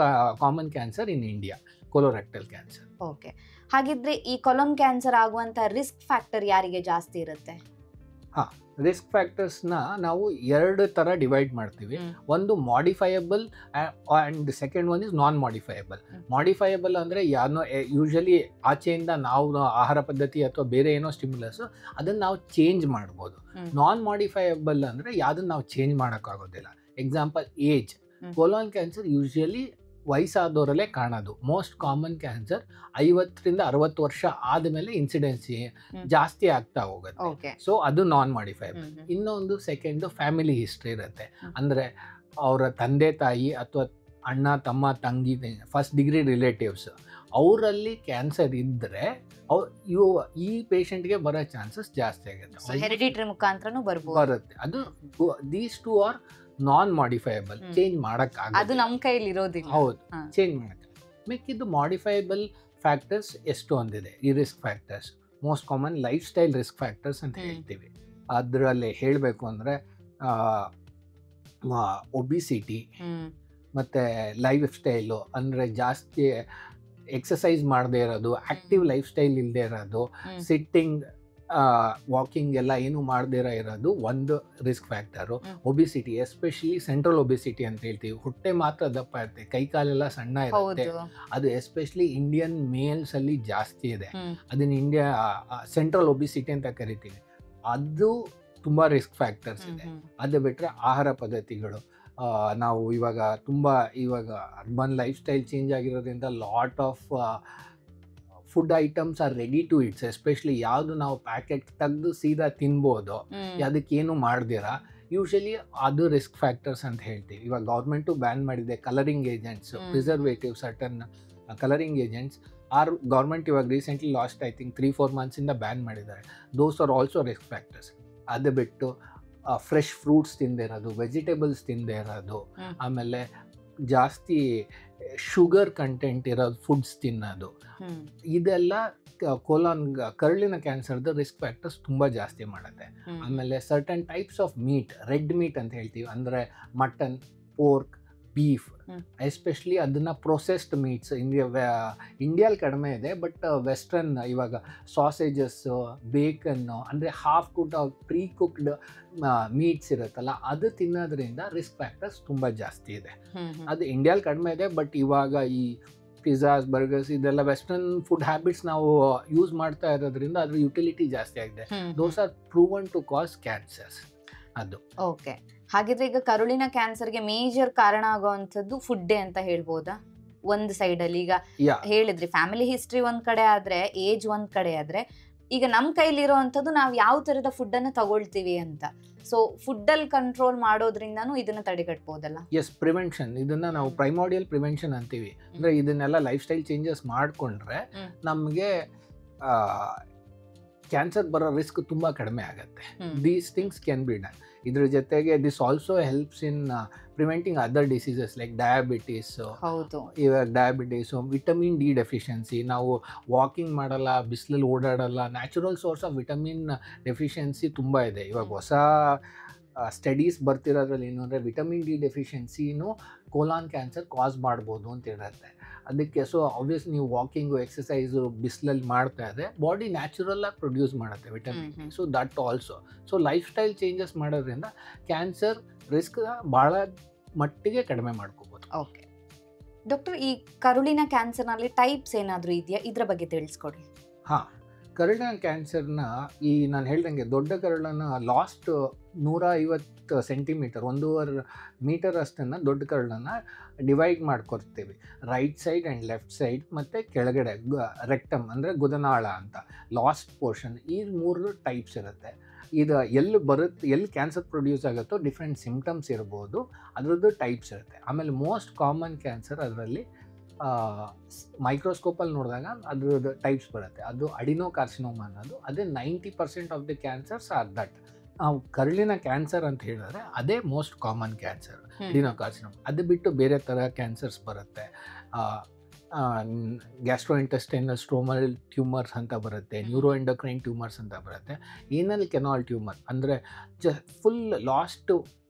common cancer in India, colorectal cancer. Okay, ಹಾಗಿದ್ರೆ ಈ ಕೊಲೋನ್ ಕ್ಯಾನ್ಸರ್ ಆಗುವಂಥ ರಿಸ್ಕ್ ಫ್ಯಾಕ್ಟರ್ ಯಾರಿಗೆ ಜಾಸ್ತಿ ಇರುತ್ತೆ? ರಿಸ್ಕ್ ಫ್ಯಾಕ್ಟರ್ಸ್ನ ನಾವು 2 ಥರ ಡಿವೈಡ್ ಮಾಡ್ತೀವಿ. ಒಂದು modifiable and second one is non modifiable. Modifiable ಅಂದರೆ ಯಾರೋ ಯೂಶಲಿ ಆಚೆಯಿಂದ ನಾವು ಆಹಾರ ಪದ್ಧತಿ ಅಥವಾ ಬೇರೆ ಏನೋ ಸ್ಟಿಮ್ಯುಲಸ್ ಅದನ್ನು ನಾವು ಚೇಂಜ್ ಮಾಡ್ಬೋದು. ನಾನ್ ಮಾಡಿಫೈಯಬಲ್ ಅಂದರೆ ಯಾವುದನ್ನು ನಾವು ಚೇಂಜ್ ಮಾಡೋಕ್ಕಾಗೋದಿಲ್ಲ. Example age. Colon cancer usually ವಯಸ್ಸಾದವರಲ್ಲೇ ಕಾಣೋದು. ಮೋಸ್ಟ್ ಕಾಮನ್ ಕ್ಯಾನ್ಸರ್ 50-60 ವರ್ಷ ಆದಮೇಲೆ ಇನ್ಸಿಡೆನ್ಸಿ ಜಾಸ್ತಿ ಆಗ್ತಾ ಹೋಗುತ್ತೆ. ಸೊ ಅದು ನಾನ್ ಮಾಡಿಫೈಬಲ್. ಇನ್ನೊಂದು ಸೆಕೆಂಡು ಫ್ಯಾಮಿಲಿ ಹಿಸ್ಟ್ರಿ ಇರುತ್ತೆ. ಅಂದರೆ ಅವರ ತಂದೆ ತಾಯಿ ಅಥವಾ ಅಣ್ಣ ತಮ್ಮ ತಂಗಿ ಫಸ್ಟ್ ಡಿಗ್ರಿ ರಿಲೇಟಿವ್ಸ್ ಅವರಲ್ಲಿ ಕ್ಯಾನ್ಸರ್ ಇದ್ದರೆ ಈ ಪೇಷಂಟ್ಗೆ ಬರೋ ಚಾನ್ಸಸ್ ಜಾಸ್ತಿ ಆಗುತ್ತೆ. ಹೆರಿಡಿಟರಿ ಮುಖಾಂತರನೂ ಬರುತ್ತೆ. ಅದು these two are non modifiable, change ಮಾಡೋಕ್ಕಾಗಲ್ಲ. ಅದು ನಮ್ಮ ಕೈಲಿ ಇರೋದಿಲ್ಲ. ಹೌದು, ಚೇಂಜ್ ಮಾಡೋಕ್ಕಾಗಲ್ಲ. ಮಿಕ್ಕಿದ್ದು ಮಾಡಿಫೈಯಬಲ್ ಫ್ಯಾಕ್ಟರ್ಸ್ ಎಷ್ಟೊಂದಿದೆ. ಈ risk factors most common life style risk factors ಅಂತ ಹೇಳ್ತೀವಿ. ಅದರಲ್ಲಿ ಹೇಳಬೇಕು ಅಂದರೆ ಒಬಿಸಿಟಿ ಮತ್ತು ಲೈಫ್ ಸ್ಟೈಲು, ಅಂದರೆ ಜಾಸ್ತಿ ಎಕ್ಸಸೈಸ್ ಮಾಡದೇ ಇರೋದು, ಆ್ಯಕ್ಟಿವ್ ಲೈಫ್ ಸ್ಟೈಲ್ ಇಲ್ಲದೆ ಇರೋದು, ಸಿಟ್ಟಿಂಗ್ ವಾಕಿಂಗ್ ಎಲ್ಲ ಏನು ಮಾಡದೇ ಇರೋದು ಒಂದು risk factor. Obesity, especially central obesity ಅಂತ ಹೇಳ್ತೀವಿ. ಹೊಟ್ಟೆ ಮಾತ್ರ ದಪ್ಪ ಇರುತ್ತೆ, ಕೈ ಕಾಲೆಲ್ಲ ಸಣ್ಣ ಇರುತ್ತೆ. ಅದು ಎಸ್ಪೆಷಲಿ ಇಂಡಿಯನ್ ಮೇಲ್ಸಲ್ಲಿ ಜಾಸ್ತಿ ಇದೆ. ಅದನ್ನ ಸೆಂಟ್ರಲ್ ಒಬಿಸಿಟಿ ಅಂತ ಕರಿತೀವಿ. ಅದು ತುಂಬ ರಿಸ್ಕ್ ಫ್ಯಾಕ್ಟರ್ಸ್ ಇದೆ. ಅದು ಬಿಟ್ಟರೆ ಆಹಾರ ಪದ್ಧತಿಗಳು. ನಾವು ಇವಾಗ ಅರ್ಬನ್ ಲೈಫ್ ಸ್ಟೈಲ್ ಚೇಂಜ್ ಆಗಿರೋದ್ರಿಂದ lot of food items are ready to eats. Especially ಯಾವುದು ನಾವು ಪ್ಯಾಕೆಟ್ ತೆಗೆದು ಸೀದಾ ತಿನ್ಬೋದು, ಅದಕ್ಕೇನು ಮಾಡ್ದಿರಾ, ಯೂಶಲಿ ಅದು ರಿಸ್ಕ್ ಫ್ಯಾಕ್ಟರ್ಸ್ ಅಂತ ಹೇಳ್ತೀವಿ. ಇವಾಗ ಗೌರ್ಮೆಂಟು ಬ್ಯಾನ್ ಮಾಡಿದೆ colouring agents, preservative, certain colouring agents government ಇವಾಗ ರೀಸೆಂಟ್ಲಿ ಲಾಸ್ಟ್ ಐ ಥಿಂಕ್ 3-4 ಮಂತ್ಸಿಂದ ಬ್ಯಾನ್ ಮಾಡಿದ್ದಾರೆ. Those are also risk factors. ಅದು ಬಿಟ್ಟು ಫ್ರೆಶ್ ಫ್ರೂಟ್ಸ್ ತಿಂದೇ ಇರೋದು, ವೆಜಿಟೇಬಲ್ಸ್ ತಿಂದೇ ಇರೋದು, ಆಮೇಲೆ ಜಾಸ್ತಿ ಶುಗರ್ ಕಂಟೆಂಟ್ ಇರೋದು ಫುಡ್ಸ್ ತಿನ್ನೋದು, ಇದೆಲ್ಲ ಕರುಳಿನ ಕ್ಯಾನ್ಸರ್ದು ರಿಸ್ಕ್ ಫ್ಯಾಕ್ಟರ್ಸ್ ತುಂಬ ಜಾಸ್ತಿ ಮಾಡುತ್ತೆ. ಆಮೇಲೆ certain types of meat, red meat ಅಂತ ಹೇಳ್ತೀವಿ, ಅಂದರೆ ಮಟನ್, ಪೋರ್ಕ್, ಬೀಫ್, ಎಸ್ಪೆಷಲಿ ಅದನ್ನು ಪ್ರೊಸೆಸ್ಡ್ ಮೀಟ್ಸ್ ಇಂಡಿಯಾದಲ್ಲಿ ಕಡಿಮೆ ಇದೆ. ಬಟ್ ವೆಸ್ಟರ್ನ್ ಇವಾಗ ಸಾಸೇಜಸ್ಸು, ಬೇಕನ್ನು, ಅಂದರೆ half cooked pre cooked meats ಇರುತ್ತಲ್ಲ, ಅದು ತಿನ್ನೋದ್ರಿಂದ ರಿಸ್ಕ್ ಫ್ಯಾಕ್ಟರ್ಸ್ ತುಂಬ ಜಾಸ್ತಿ ಇದೆ. ಅದು ಇಂಡಿಯಾದಲ್ಲಿ ಕಡಿಮೆ ಇದೆ. ಬಟ್ ಇವಾಗ ಈ ಪಿಜ್ಜಾಸ್, ಬರ್ಗರ್ಸ್ ಇದೆಲ್ಲ ವೆಸ್ಟರ್ನ್ ಫುಡ್ ಹ್ಯಾಬಿಟ್ಸ್ ನಾವು ಯೂಸ್ ಮಾಡ್ತಾ ಇರೋದ್ರಿಂದ ಅದ್ರ ಯುಟಿಲಿಟಿ ಜಾಸ್ತಿ ಆಗಿದೆ. Those are proven to cause cancers. ಅದು ಓಕೆ. ಹಾಗಿದ್ರೆ ಈಗ ಕರುಳಿನ ಕ್ಯಾನ್ಸರ್ಗೆ ಮೇಜರ್ ಕಾರಣ ಆಗುವಂಥದ್ದು ಫುಡ್ಡೇ ಅಂತ ಹೇಳ್ಬೋದಾ? ಒಂದು ಸೈಡಲ್ಲಿ ಈಗ ಹೇಳಿದ್ರಿ ಫ್ಯಾಮಿಲಿ ಹಿಸ್ಟ್ರಿ ಒಂದ್ ಕಡೆ ಆದ್ರೆ, ಏಜ್ ಒಂದ್ ಕಡೆ ಆದ್ರೆ, ಈಗ ನಮ್ಮ ಕೈಲಿರುವಂಥದ್ದು ನಾವು ಯಾವ ಥರದ ಫುಡ್ಡನ್ನು ತಗೊಳ್ತೀವಿ ಅಂತ. ಸೊ ಫುಡ್ಡಲ್ಲಿ ಕಂಟ್ರೋಲ್ ಮಾಡೋದ್ರಿಂದನೂ ಇದನ್ನು ತಡೆಗಟ್ಬೋದಲ್ಲ? ಎಸ್, ಪ್ರಿವೆನ್ಷನ್, ಇದನ್ನು ನಾವು ಪ್ರೈಮೋಡಿಯಲ್ ಪ್ರಿವೆನ್ಷನ್ ಅಂತೀವಿ. ಅಂದರೆ ಇದನ್ನೆಲ್ಲ ಲೈಫ್ ಸ್ಟೈಲ್ ಚೇಂಜಸ್ ಮಾಡಿಕೊಂಡ್ರೆ ನಮಗೆ ಕ್ಯಾನ್ಸರ್ ಬರೋ ರಿಸ್ಕ್ ತುಂಬ ಕಡಿಮೆ ಆಗುತ್ತೆ. These things can be done. ಇದ್ರ ಜೊತೆಗೆ this also helps in preventing other diseases like diabetes. ಇವಾಗ ಡಯಾಬಿಟೀಸು, ವಿಟಮಿನ್ ಡಿ ಡೆಫಿಷಿಯನ್ಸಿ, ನಾವು ವಾಕಿಂಗ್ ಮಾಡಲ್ಲ, ಬಿಸಿಲಲ್ಲಿ ಓಡಾಡಲ್ಲ, natural source of vitamin deficiency ತುಂಬ ಇದೆ. ಇವಾಗ ಹೊಸ ಸ್ಟಡೀಸ್ ಬರ್ತಿರೋದ್ರಲ್ಲಿ ಏನು ಅಂದರೆ ವಿಟಮಿನ್ ಡಿ ಡೆಫಿಷಿಯನ್ಸಿನೂ ಕೋಲಾನ್ ಕ್ಯಾನ್ಸರ್ ಕಾಸ್ ಮಾಡ್ಬೋದು ಅಂತ ಇರುತ್ತೆ. ಅದಕ್ಕೆ ಸೊ ಆಬ್ವಿಯಸ್ ನೀವು ವಾಕಿಂಗು, ಎಕ್ಸಸೈಸು, ಬಿಸಿಲಲ್ಲಿ ಮಾಡ್ತಾ ಇದ್ದರೆ ಬಾಡಿ ನ್ಯಾಚುರಲಾಗಿ ಪ್ರೊಡ್ಯೂಸ್ ಮಾಡುತ್ತೆ vitamin D. So that also. So life style changes ಮಾಡೋದ್ರಿಂದ ಕ್ಯಾನ್ಸರ್ ರಿಸ್ಕ್ ಭಾಳ ಮಟ್ಟಿಗೆ ಕಡಿಮೆ ಮಾಡ್ಕೋಬೋದು. ಓಕೆ ಡಾಕ್ಟರ್, ಈ ಕರುಳಿನ ಕ್ಯಾನ್ಸರ್ನಲ್ಲಿ ಟೈಪ್ಸ್ ಏನಾದರೂ ಇದೆಯಾ? ಇದರ ಬಗ್ಗೆ ತಿಳಿಸ್ಕೊಡಿ. ಹಾಂ, ಕರುಳಿನ ಕ್ಯಾನ್ಸರ್ನ ನಾನು ಹೇಳ್ದಂಗೆ ದೊಡ್ಡ ಕರುಳನ್ನು ಲಾಸ್ಟ್ 150 ಸೆಂಟಿಮೀಟರ್, 1.5 ಮೀಟರ್ ಅಷ್ಟನ್ನು ದೊಡ್ಡ ಕರುಳನ್ನು ಡಿವೈಡ್ ಮಾಡ್ಕೊಡ್ತೀವಿ. Right side and left side ಮತ್ತು ಕೆಳಗಡೆ ರೆಕ್ಟಮ್ ಅಂದರೆ ಗುದನಾಳ ಅಂತ ಲಾಸ್ಟ್ ಪೋರ್ಷನ್. ಈ 3 ಟೈಪ್ಸ್ ಇರುತ್ತೆ. ಇದು ಎಲ್ಲಿ ಕ್ಯಾನ್ಸರ್ ಪ್ರೊಡ್ಯೂಸ್ ಆಗುತ್ತೋ ಡಿಫ್ರೆಂಟ್ ಸಿಮ್ಟಮ್ಸ್ ಇರ್ಬೋದು, ಅದರದ್ದು ಟೈಪ್ಸ್ ಇರುತ್ತೆ. ಆಮೇಲೆ ಮೋಸ್ಟ್ ಕಾಮನ್ ಕ್ಯಾನ್ಸರ್ ಅದರಲ್ಲಿ ಮೈಕ್ರೋಸ್ಕೋಪಲ್ಲಿ ನೋಡಿದಾಗ ಅದ್ರದ್ದು ಟೈಪ್ಸ್ ಬರುತ್ತೆ. ಅದು ಅಡಿನೋಕಾರ್ಸಿನೋಮಾ ಅನ್ನೋದು. ಅದೇ 90% of the cancers are that. ನಾವು ಕರುಳಿನ ಕ್ಯಾನ್ಸರ್ ಅಂತ ಹೇಳಿದ್ರೆ ಅದೇ ಮೋಸ್ಟ್ ಕಾಮನ್ ಕ್ಯಾನ್ಸರ್, ಅಡಿನೋಕಾರ್ಸಿನೋಮಾ. ಅದು ಬಿಟ್ಟು ಬೇರೆ ಥರ ಕ್ಯಾನ್ಸರ್ಸ್ ಬರುತ್ತೆ. ಗ್ಯಾಸ್ಟ್ರೋಇಂಟೆಸ್ಟೈನಲ್ ಸ್ಟ್ರೋಮಲ್ ಟ್ಯೂಮರ್ಸ್ ಅಂತ ಬರುತ್ತೆ, ನ್ಯೂರೋಎಂಡೋಕ್ರೈನ್ ಟ್ಯೂಮರ್ಸ್ ಅಂತ ಬರುತ್ತೆ, ಏನಲ್ ಕೆನಾಲ್ ಟ್ಯೂಮರ್ ಅಂದರೆ full last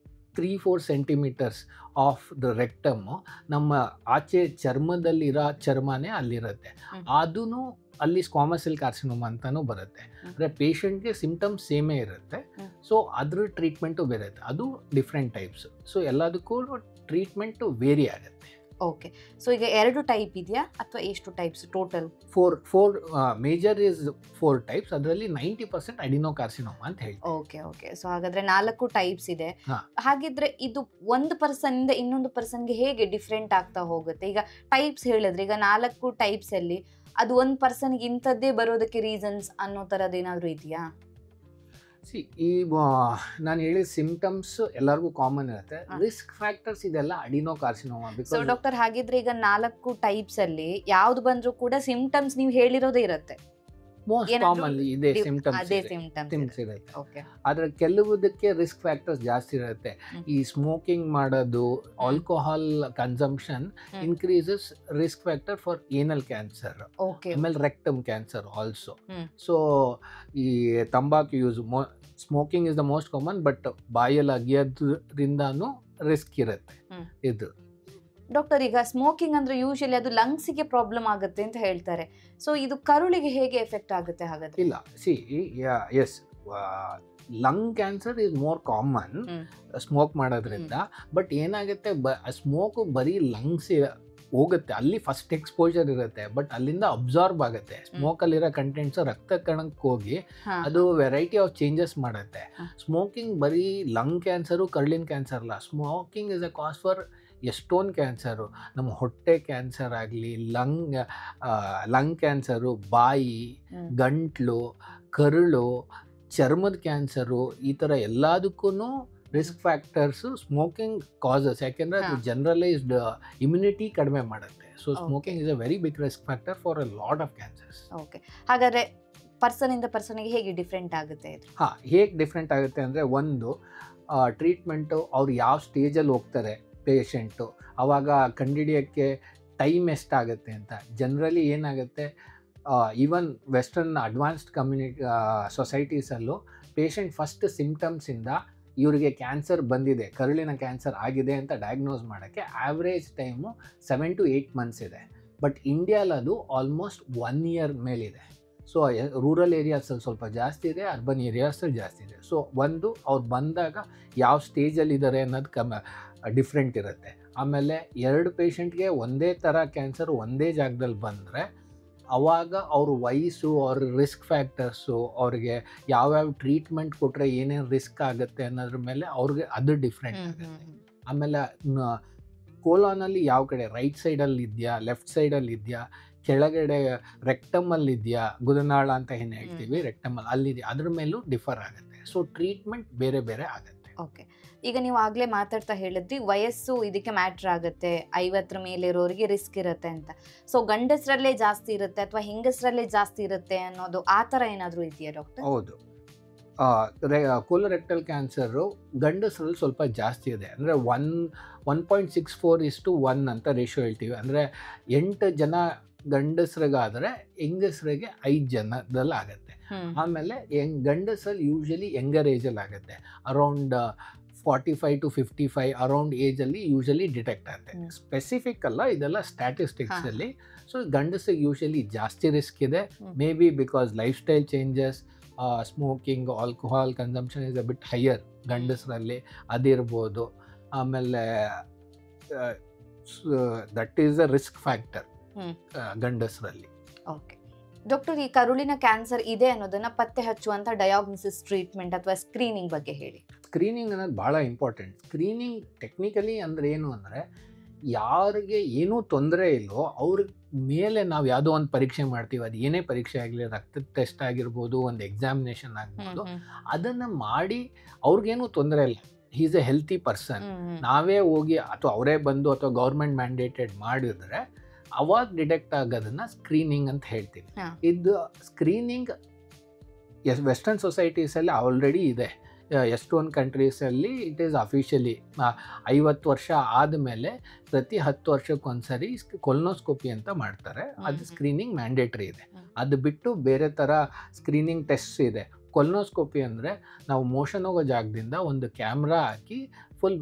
3-4 centimetres of the rectum ನಮ್ಮ ಆಚೆ ಚರ್ಮದಲ್ಲಿರೋ ಚರ್ಮನೇ ಅಲ್ಲಿರುತ್ತೆ. ಅದೂ ಅಲ್ಲಿ ಸ್ಕ್ವಾಮಸ್ ಸೆಲ್ ಕಾರ್ಸಿನೋಮಾ ಅಂತಲೂ ಬರುತ್ತೆ. ಅಂದರೆ ಪೇಷಂಟ್ಗೆ ಸಿಮ್ಟಮ್ಸ್ ಸೇಮೇ ಇರುತ್ತೆ. ಸೊ ಅದ್ರ ಟ್ರೀಟ್ಮೆಂಟು ಬೇರೆ ಇರುತ್ತೆ. ಅದು ಡಿಫ್ರೆಂಟ್ ಟೈಪ್ಸ್. ಸೊ ಎಲ್ಲದಕ್ಕೂ ಟ್ರೀಟ್ಮೆಂಟು ವೇರಿ ಆಗುತ್ತೆ. ಓಕೆ. ಸೊ ಈಗ 2 ಟೈಪ್ ಇದೆಯಾ ಅಥವಾ ಎಷ್ಟು types total? Four major is 4 types. ಅದರಲ್ಲಿ 90% ಅಡಿನೋಕಾರ್ಸಿನೋಮಾ ಅಂತ ಹೇಳ್ತೀವಿ. Okay okay. ಸೊ ಹಾಗಾದ್ರೆ 4 ಟೈಪ್ಸ್ ಇದೆ. ಹಾ. ಹಾಗಿದ್ರೆ ಇದು ಒಂದು ಪರ್ಸನ್ ಇಂದ ಇನ್ನೊಂದು ಪರ್ಸನ್ಗೆ ಹೇಗೆ ಡಿಫ್ರೆಂಟ್ ಆಗ್ತಾ ಹೋಗುತ್ತೆ? ಈಗ ಟೈಪ್ಸ್ ಹೇಳಿದ್ರೆ ಈಗ 4 ಟೈಪ್ಸ್ ಅಲ್ಲಿ ಅದು ಒಂದು ಪರ್ಸನ್ಗೆ ಇಂಥದ್ದೇ ಬರೋದಕ್ಕೆ ರೀಸನ್ಸ್ ಅನ್ನೋ ಥರದ್ದು ಏನಾದರೂ ಇದೆಯಾ? ಈ ನಾನು ಹೇಳಿದ ಸಿಂಪ್ಟಮ್ಸ್ ಎಲ್ಲರಿಗೂ ಕಾಮನ್ ಇರುತ್ತೆ. ರಿಸ್ಕ್ ಫ್ಯಾಕ್ಟರ್ಸ್ ಇದೆಲ್ಲ ಅಡಿನೋಕಾರ್ಸಿನೋಮಾ. ಸೊ ಬಿಕಾಸ್ ಡಾಕ್ಟರ್, ಹಾಗಿದ್ರೆ ಈಗ 4 ಟೈಪ್ಸ್ ಅಲ್ಲಿ ಯಾವ್ದು ಬಂದ್ರೂ ಕೂಡ ಸಿಂಪ್ಟಮ್ಸ್ ನೀವು ಹೇಳಿರೋದೇ ಇರುತ್ತೆ. ಮೋಸ್ಟ್ ಏನಾದ್ರೂ ಕಾಮನ್ಲಿ ಇದೆ ಅದೇ ಸಿಂಪ್ಟಮ್ಸ್ ಸಿಂಪ್ಟಮ್ಸ್ ಇರುತ್ತೆ. ಓಕೆ. ಆದ್ರೆ ಕೆಲವುದಕ್ಕೆ ರಿಸ್ಕ್ ಫ್ಯಾಕ್ಟರ್ಸ್ ಜಾಸ್ತಿ ಇರುತ್ತೆ. ಈ ಸ್ಮೋಕಿಂಗ್ ಮಾಡೋದು, alcohol consumption increases risk factor for ಏನಲ್ ಕ್ಯಾನ್ಸರ್, ಓಕೆ. ಆಮೇಲೆ ರೆಕ್ಟಮ್ ಕ್ಯಾನ್ಸರ್ ಆಲ್ಸೋ. ಹ್ಮ್. ಸೊ ಈ ತಂಬಾಕು use, smoking is the most common, but ಬಾಯಲ್ಲಿ ಅಗಿಯೋದ್ರಿಂದಾನು ರಿಸ್ಕ್ ಇರುತ್ತೆ ಇದು. ಡಾಕ್ಟರ್, ಈಗ ಸ್ಮೋಕಿಂಗ್ ಅಂದ್ರೆ ಯೂಶಲಿ ಅದು ಲಂಗ್ಸಿಗೆ ಪ್ರಾಬ್ಲಮ್ ಆಗುತ್ತೆ ಅಂತ ಹೇಳ್ತಾರೆ. ಸೊ ಇದು ಕರುಳಿಗೆ ಹೇಗೆ ಎಫೆಕ್ಟ್ ಆಗುತ್ತೆ ಹಾಗಾದ್ರೆ? ಇಲ್ಲ, yes, lung cancer is more common smoke ಮಾಡೋದ್ರಿಂದ. ಬಟ್ ಏನಾಗುತ್ತೆ, ಸ್ಮೋಕು ಬರೀ ಲಂಗ್ಸ್ ಹೋಗುತ್ತೆ, ಅಲ್ಲಿ ಫಸ್ಟ್ ಎಕ್ಸ್ಪೋಜರ್ ಇರುತ್ತೆ, ಬಟ್ ಅಲ್ಲಿಂದ ಅಬ್ಸಾರ್ಬ್ ಆಗುತ್ತೆ. ಸ್ಮೋಕಲ್ಲಿರೋ ಕಂಟೆಂಟ್ಸ್ ರಕ್ತ ಕಣಕ್ಕೆ ಹೋಗಿ ಅದು ವೆರೈಟಿ ಆಫ್ ಚೇಂಜಸ್ ಮಾಡುತ್ತೆ. ಸ್ಮೋಕಿಂಗ್ ಬರೀ ಲಂಗ್ ಕ್ಯಾನ್ಸರು, ಕರುಳಿನ ಕ್ಯಾನ್ಸರ್ ಅಲ್ಲ. Smoking is a cause for ಎಷ್ಟೊಂದು ಕ್ಯಾನ್ಸರು. ನಮ್ಮ ಹೊಟ್ಟೆ ಕ್ಯಾನ್ಸರ್ ಆಗಲಿ, ಲಂಗ್ ಕ್ಯಾನ್ಸರು, ಬಾಯಿ, ಗಂಟ್ಲು, ಕರುಳು, ಚರ್ಮದ ಕ್ಯಾನ್ಸರು, ಈ ಥರ ಎಲ್ಲದಕ್ಕೂ ರಿಸ್ಕ್ ಫ್ಯಾಕ್ಟರ್ಸು ಸ್ಮೋಕಿಂಗ್ ಕಾಸಸ್. ಯಾಕೆಂದರೆ ಅದು ಜನರಲೈಸ್ಡ್ ಇಮ್ಯುನಿಟಿ ಕಡಿಮೆ ಮಾಡುತ್ತೆ. So smoking is a very big risk factor for a lot of cancers. Okay. ಹಾಗಾದರೆ ಪರ್ಸನ್ ಇಂದ ಪರ್ಸನ್ಗೆ ಹೇಗೆ ಡಿಫ್ರೆಂಟ್ ಆಗುತ್ತೆ ಇದು? ಹೇಗೆ ಡಿಫ್ರೆಂಟ್ ಆಗುತ್ತೆ ಅಂದರೆ, ಒಂದು ಟ್ರೀಟ್ಮೆಂಟು ಅವ್ರು ಯಾವ ಸ್ಟೇಜಲ್ಲಿ ಹೋಗ್ತಾರೆ ಪೇಷಂಟು, ಆವಾಗ ಕಂಡುಹಿಡಿಯೋಕ್ಕೆ ಟೈಮ್ ಎಷ್ಟಾಗುತ್ತೆ ಅಂತ. ಜನರಲಿ ಏನಾಗುತ್ತೆ, ಈವನ್ ವೆಸ್ಟರ್ನ್ ಅಡ್ವಾನ್ಸ್ಡ್ ಸೊಸೈಟೀಸಲ್ಲೂ ಪೇಷಂಟ್ ಫಸ್ಟ್ ಸಿಂಪ್ಟಮ್ಸಿಂದ ಇವರಿಗೆ ಕ್ಯಾನ್ಸರ್ ಬಂದಿದೆ, ಕರುಳಿನ ಕ್ಯಾನ್ಸರ್ ಆಗಿದೆ ಅಂತ ಡಯಾಗ್ನೋಸ್ ಮಾಡೋಕ್ಕೆ ಆವ್ರೇಜ್ ಟೈಮು 7 to 8 months ಇದೆ. ಬಟ್ ಇಂಡಿಯಾಲಿ ಅದು ಆಲ್ಮೋಸ್ಟ್ 1 year ಮೇಲಿದೆ. ಸೊ ರೂರಲ್ ಏರಿಯಾಸಲ್ಲಿ ಸ್ವಲ್ಪ ಜಾಸ್ತಿ ಇದೆ, ಅರ್ಬನ್ ಏರಿಯಾಸಲ್ಲಿ ಜಾಸ್ತಿ ಇದೆ. ಸೊ ಒಂದು, ಅವ್ರು ಬಂದಾಗ ಯಾವ ಸ್ಟೇಜಲ್ಲಿ ಇದ್ದಾರೆ ಅನ್ನೋದು ಡಿಫ್ರೆಂಟ್ ಇರುತ್ತೆ. ಆಮೇಲೆ 2 ಪೇಷಂಟ್ಗೆ ಒಂದೇ ಥರ ಕ್ಯಾನ್ಸರ್ ಒಂದೇ ಜಾಗದಲ್ಲಿ ಬಂದರೆ ಆವಾಗ ಅವ್ರ ವಯಸ್ಸು, ಅವ್ರ ರಿಸ್ಕ್ ಫ್ಯಾಕ್ಟರ್ಸು, ಅವ್ರಿಗೆ ಯಾವ್ಯಾವ ಟ್ರೀಟ್ಮೆಂಟ್ ಕೊಟ್ಟರೆ ಏನೇನು ರಿಸ್ಕ್ ಆಗುತ್ತೆ ಅನ್ನೋದ್ರ ಮೇಲೆ ಅವ್ರಿಗೆ ಅದು ಡಿಫ್ರೆಂಟ್ ಆಗುತ್ತೆ. ಆಮೇಲೆ ಕೋಲಾನಲ್ಲಿ ಯಾವ ಕಡೆ ರೈಟ್ ಸೈಡಲ್ಲಿ ಇದೆಯಾ, ಲೆಫ್ಟ್ ಸೈಡಲ್ಲಿ ಇದೆಯಾ, ಕೆಳಗಡೆ ರೆಕ್ಟಮಲ್ಲಿ ಇದೆಯಾ, ಗುದನಾಳ ಅಂತ ಏನು ಹೇಳ್ತೀವಿ, ರೆಕ್ಟಮಲ್ಲಿ ಅಲ್ಲಿದೆಯಾ, ಅದ್ರ ಮೇಲೂ ಡಿಫರ್ ಆಗುತ್ತೆ. ಸೊ ಟ್ರೀಟ್ಮೆಂಟ್ ಬೇರೆ ಬೇರೆ ಆಗುತ್ತೆ. ಓಕೆ. ಈಗ ನೀವು ಆಗಲೇ ಮಾತಾಡ್ತಾ ಹೇಳಿದ್ರಿ ವಯಸ್ಸು ಇದಕ್ಕೆ ಮ್ಯಾಟ್ರ್ ಆಗುತ್ತೆ, 50 ಮೇಲೆ ಇರೋರಿಗೆ ರಿಸ್ಕ್ ಇರುತ್ತೆ ಅಂತ. ಸೊ ಗಂಡಸರಲ್ಲೇ ಜಾಸ್ತಿ ಇರುತ್ತೆ ಅಥವಾ ಹೆಂಗಸರಲ್ಲೇ ಜಾಸ್ತಿ ಇರುತ್ತೆ ಅನ್ನೋದು ಆ ಥರ ಏನಾದರೂ ಇದೆಯಾ ಡಾಕ್ಟರ್? ಹೌದು. ಕೋಲೋರೆಕ್ಟಲ್ ಕ್ಯಾನ್ಸರು ಗಂಡಸರಲ್ಲಿ ಸ್ವಲ್ಪ ಜಾಸ್ತಿ ಇದೆ. ಅಂದರೆ 1.64:1 ಅಂತ ರೇಷಿಯೋ ಹೇಳ್ತೀವಿ. ಅಂದರೆ 8 ಜನ ಗಂಡಸರಿಗಾದರೆ ಹೆಂಗಸರಿಗೆ 5 ಜನದಲ್ಲಿ ಆಗುತ್ತೆ. ಆಮೇಲೆ ಗಂಡಸಲ್ಲಿ ಯೂಶಲಿ ಯಂಗರ್ ಏಜಲ್ಲಿ ಆಗುತ್ತೆ, ಅರೌಂಡ್ 45 to 55 ಅರೌಂಡ್ ಏಜಲ್ಲಿ ಯೂಶಲಿ ಡಿಟೆಕ್ಟ್ ಆಗುತ್ತೆ. ಸ್ಪೆಸಿಫಿಕ್ ಅಲ್ಲ, ಇದೆಲ್ಲ ಸ್ಟ್ಯಾಟಿಸ್ಟಿಕ್ಸಲ್ಲಿ. ಸೊ ಗಂಡಸಿಗೆ ಯೂಶಲಿ ಜಾಸ್ತಿ ರಿಸ್ಕ್ ಇದೆ, maybe because life style changes, smoking, alcohol consumption is a bit higher ಗಂಡಸರಲ್ಲಿ, ಅದಿರ್ಬೋದು. ಆಮೇಲೆ that is a risk factor ಗಂಡಸರಲ್ಲಿ. ಓಕೆ ಡಾಕ್ಟರ್, ಈ ಕರುಳಿನ ಕ್ಯಾನ್ಸರ್ ಇದೆ ಅನ್ನೋದನ್ನ ಪತ್ತೆ ಹಚ್ಚುವಂಥ ಡಯಾಗ್ನೋಸಿಸ್, ಟ್ರೀಟ್ಮೆಂಟ್ ಅಥವಾ ಸ್ಕ್ರೀನಿಂಗ್ ಬಗ್ಗೆ ಹೇಳಿ. ಸ್ಕ್ರೀನಿಂಗ್ ಅನ್ನೋದು ಭಾಳ ಇಂಪಾರ್ಟೆಂಟ್. ಸ್ಕ್ರೀನಿಂಗ್ ಟೆಕ್ನಿಕಲಿ ಅಂದರೆ ಏನು ಅಂದರೆ, ಯಾರಿಗೆ ಏನೂ ತೊಂದರೆ ಇಲ್ಲೋ ಅವ್ರ ಮೇಲೆ ನಾವು ಯಾವುದೋ ಒಂದು ಪರೀಕ್ಷೆ ಮಾಡ್ತೀವಿ, ಅದು ಏನೇ ಪರೀಕ್ಷೆ ಆಗಲಿ, ರಕ್ತದ ಟೆಸ್ಟ್ ಆಗಿರ್ಬೋದು, ಒಂದು ಎಕ್ಸಾಮಿನೇಷನ್ ಆಗ್ಬೋದು, ಅದನ್ನು ಮಾಡಿ ಅವ್ರಿಗೇನೂ ತೊಂದರೆ ಇಲ್ಲ, he is A healthy person, ನಾವೇ ಹೋಗಿ ಅಥವಾ ಅವರೇ ಬಂದು ಅಥವಾ ಗೌರ್ಮೆಂಟ್ ಮ್ಯಾಂಡೇಟೆಡ್ ಮಾಡಿದ್ರೆ ಅವಾಗ ಡಿಟೆಕ್ಟ್ ಆಗೋದನ್ನು ಸ್ಕ್ರೀನಿಂಗ್ ಅಂತ ಹೇಳ್ತೀವಿ. ಇದು ಸ್ಕ್ರೀನಿಂಗ್ ವೆಸ್ಟರ್ನ್ ಸೊಸೈಟೀಸಲ್ಲಿ ಆಲ್ರೆಡಿ ಇದೆ. ಎಷ್ಟೊಂದು ಕಂಟ್ರೀಸಲ್ಲಿ ಇಟ್ ಈಸ್ ಅಫಿಷಿಯಲಿ 50 ವರ್ಷ ಆದಮೇಲೆ ಪ್ರತಿ 10 ವರ್ಷಕ್ಕೊಂದ್ಸರಿ ಕೊಲೊನೋಸ್ಕೋಪಿ ಅಂತ ಮಾಡ್ತಾರೆ. ಅದು ಸ್ಕ್ರೀನಿಂಗ್ ಮ್ಯಾಂಡೇಟ್ರಿ ಇದೆ. ಅದು ಬಿಟ್ಟು ಬೇರೆ ಥರ ಸ್ಕ್ರೀನಿಂಗ್ ಟೆಸ್ಟ್ ಇದೆ. ಕೊಲೊನೋಸ್ಕೋಪಿ ಅಂದರೆ ನಾವು ಮೋಷನ್ ಹೋಗೋ ಜಾಗದಿಂದ ಒಂದು ಕ್ಯಾಮ್ರಾ ಹಾಕಿ ಫುಲ್